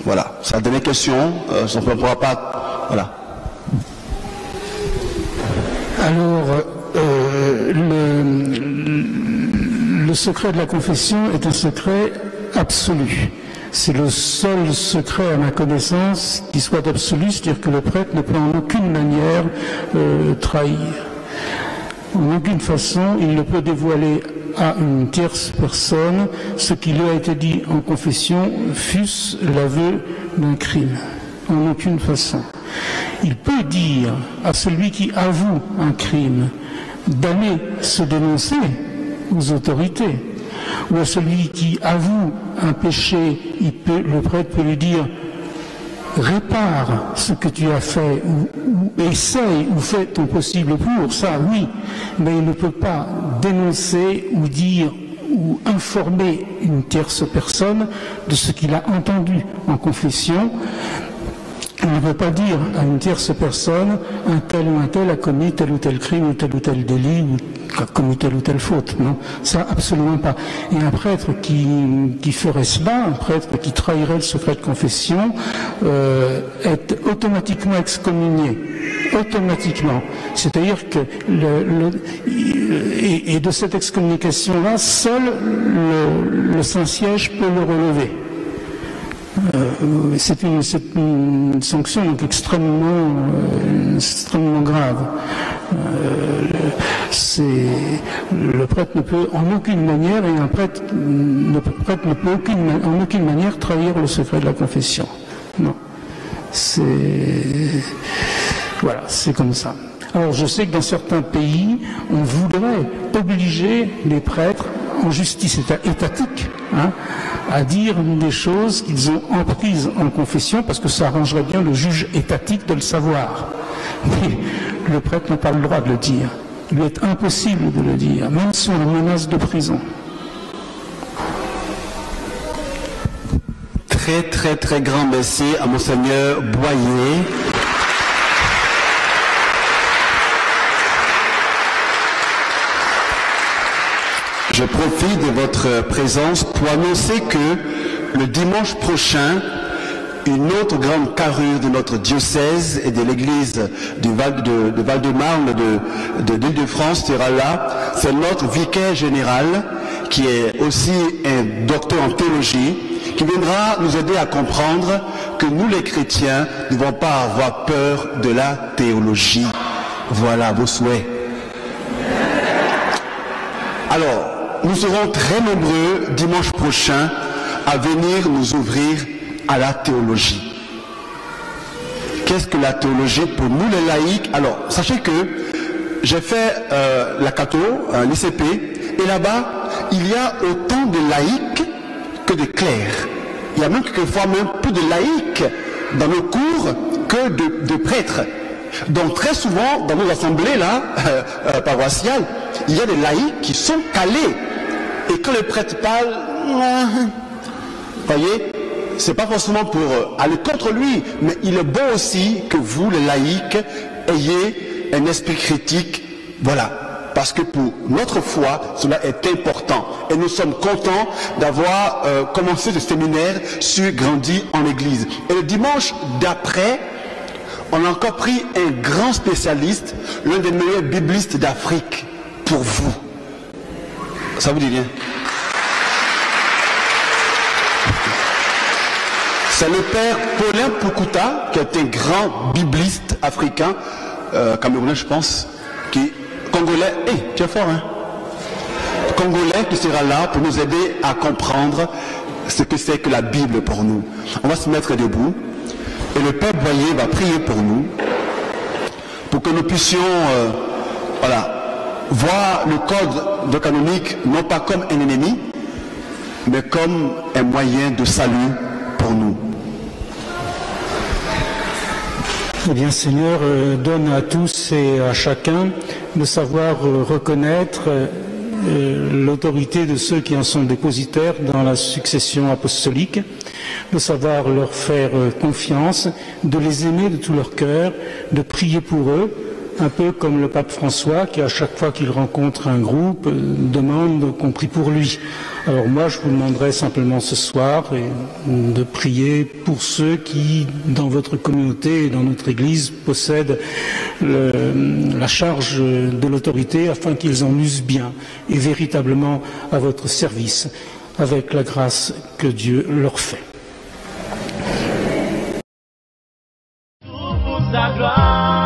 B: Voilà, c'est la dernière question. On ne pourra pas... Voilà.
C: Alors, le secret de la confession est un secret absolu. C'est le seul secret à ma connaissance qui soit absolu, c'est-à-dire que le prêtre ne peut en aucune manière trahir. En aucune façon, il ne peut dévoiler à une tierce personne ce qui lui a été dit en confession, fût-ce l'aveu d'un crime. En aucune façon. Il peut dire à celui qui avoue un crime d'aller se dénoncer aux autorités, ou à celui qui avoue un péché, le prêtre peut lui dire répare ce que tu as fait, ou essaye, ou fais ton possible pour, ça oui, mais il ne peut pas dénoncer ou dire ou informer une tierce personne de ce qu'il a entendu en confession. On ne peut pas dire à une tierce personne un tel ou un tel a commis tel ou tel crime ou tel délit ou a commis telle ou telle faute. Non, ça absolument pas. Et un prêtre qui ferait cela, un prêtre qui trahirait le secret de confession, est automatiquement excommunié. Automatiquement. C'est-à-dire que et de cette excommunication-là, seul le Saint-Siège peut le relever. C'est une sanction donc extrêmement grave. Le prêtre ne peut en aucune manière, et un prêtre ne peut en aucune manière trahir le secret de la confession. Non. Voilà, c'est comme ça. Alors je sais que dans certains pays, on voudrait obliger les prêtres en justice étatique à dire des choses qu'ils ont emprises en confession parce que ça arrangerait bien le juge étatique de le savoir. Mais le prêtre n'a pas le droit de le dire. Il lui est impossible de le dire, même sous la menace de prison.
B: Très très très grand merci à Monseigneur Boyer. Je profite de votre présence pour annoncer que le dimanche prochain, une autre grande carrure de notre diocèse et de l'église de Val-de-Marne de l'Île-de-France sera là. C'est notre vicaire général, qui est aussi un docteur en théologie, qui viendra nous aider à comprendre que nous les chrétiens ne devons pas avoir peur de la théologie. Voilà vos souhaits. Alors, nous serons très nombreux dimanche prochain à venir nous ouvrir à la théologie. Qu'est-ce que la théologie pour nous les laïcs? Alors, sachez que j'ai fait la catho, l'ICP, et là-bas, il y a autant de laïcs que de clercs. Il y a même quelquefois plus de laïcs dans nos cours que de prêtres. Donc très souvent, dans nos assemblées là, paroissiales, il y a des laïcs qui sont calés. Et quand le prêtre parle, voyez, c'est pas forcément pour aller contre lui, mais il est bon aussi que vous, les laïcs, ayez un esprit critique. Voilà. Parce que pour notre foi, cela est important. Et nous sommes contents d'avoir commencé ce séminaire sur Grandir en Église. Et le dimanche d'après, on a encore pris un grand spécialiste, l'un des meilleurs biblistes d'Afrique, pour vous. Ça vous dit rien? C'est le père Paulin Pukuta, qui est un grand bibliste africain, camerounais je pense, qui congolais, tu es fort hein? Congolais qui sera là pour nous aider à comprendre ce que c'est que la Bible pour nous. On va se mettre debout et le père Boyer va prier pour nous, pour que nous puissions voir le code de canonique non pas comme un ennemi, mais comme un moyen de salut pour nous.
C: Eh bien Seigneur, donne à tous et à chacun de savoir reconnaître l'autorité de ceux qui en sont dépositaires dans la succession apostolique, de savoir leur faire confiance, de les aimer de tout leur cœur, de prier pour eux, un peu comme le pape François qui, à chaque fois qu'il rencontre un groupe, demande qu'on prie pour lui. Alors moi, je vous demanderai simplement ce soir de prier pour ceux qui, dans votre communauté et dans notre Église, possèdent la charge de l'autorité afin qu'ils en usent bien et véritablement à votre service, avec la grâce que Dieu leur fait.
A: Tout pour sa gloire.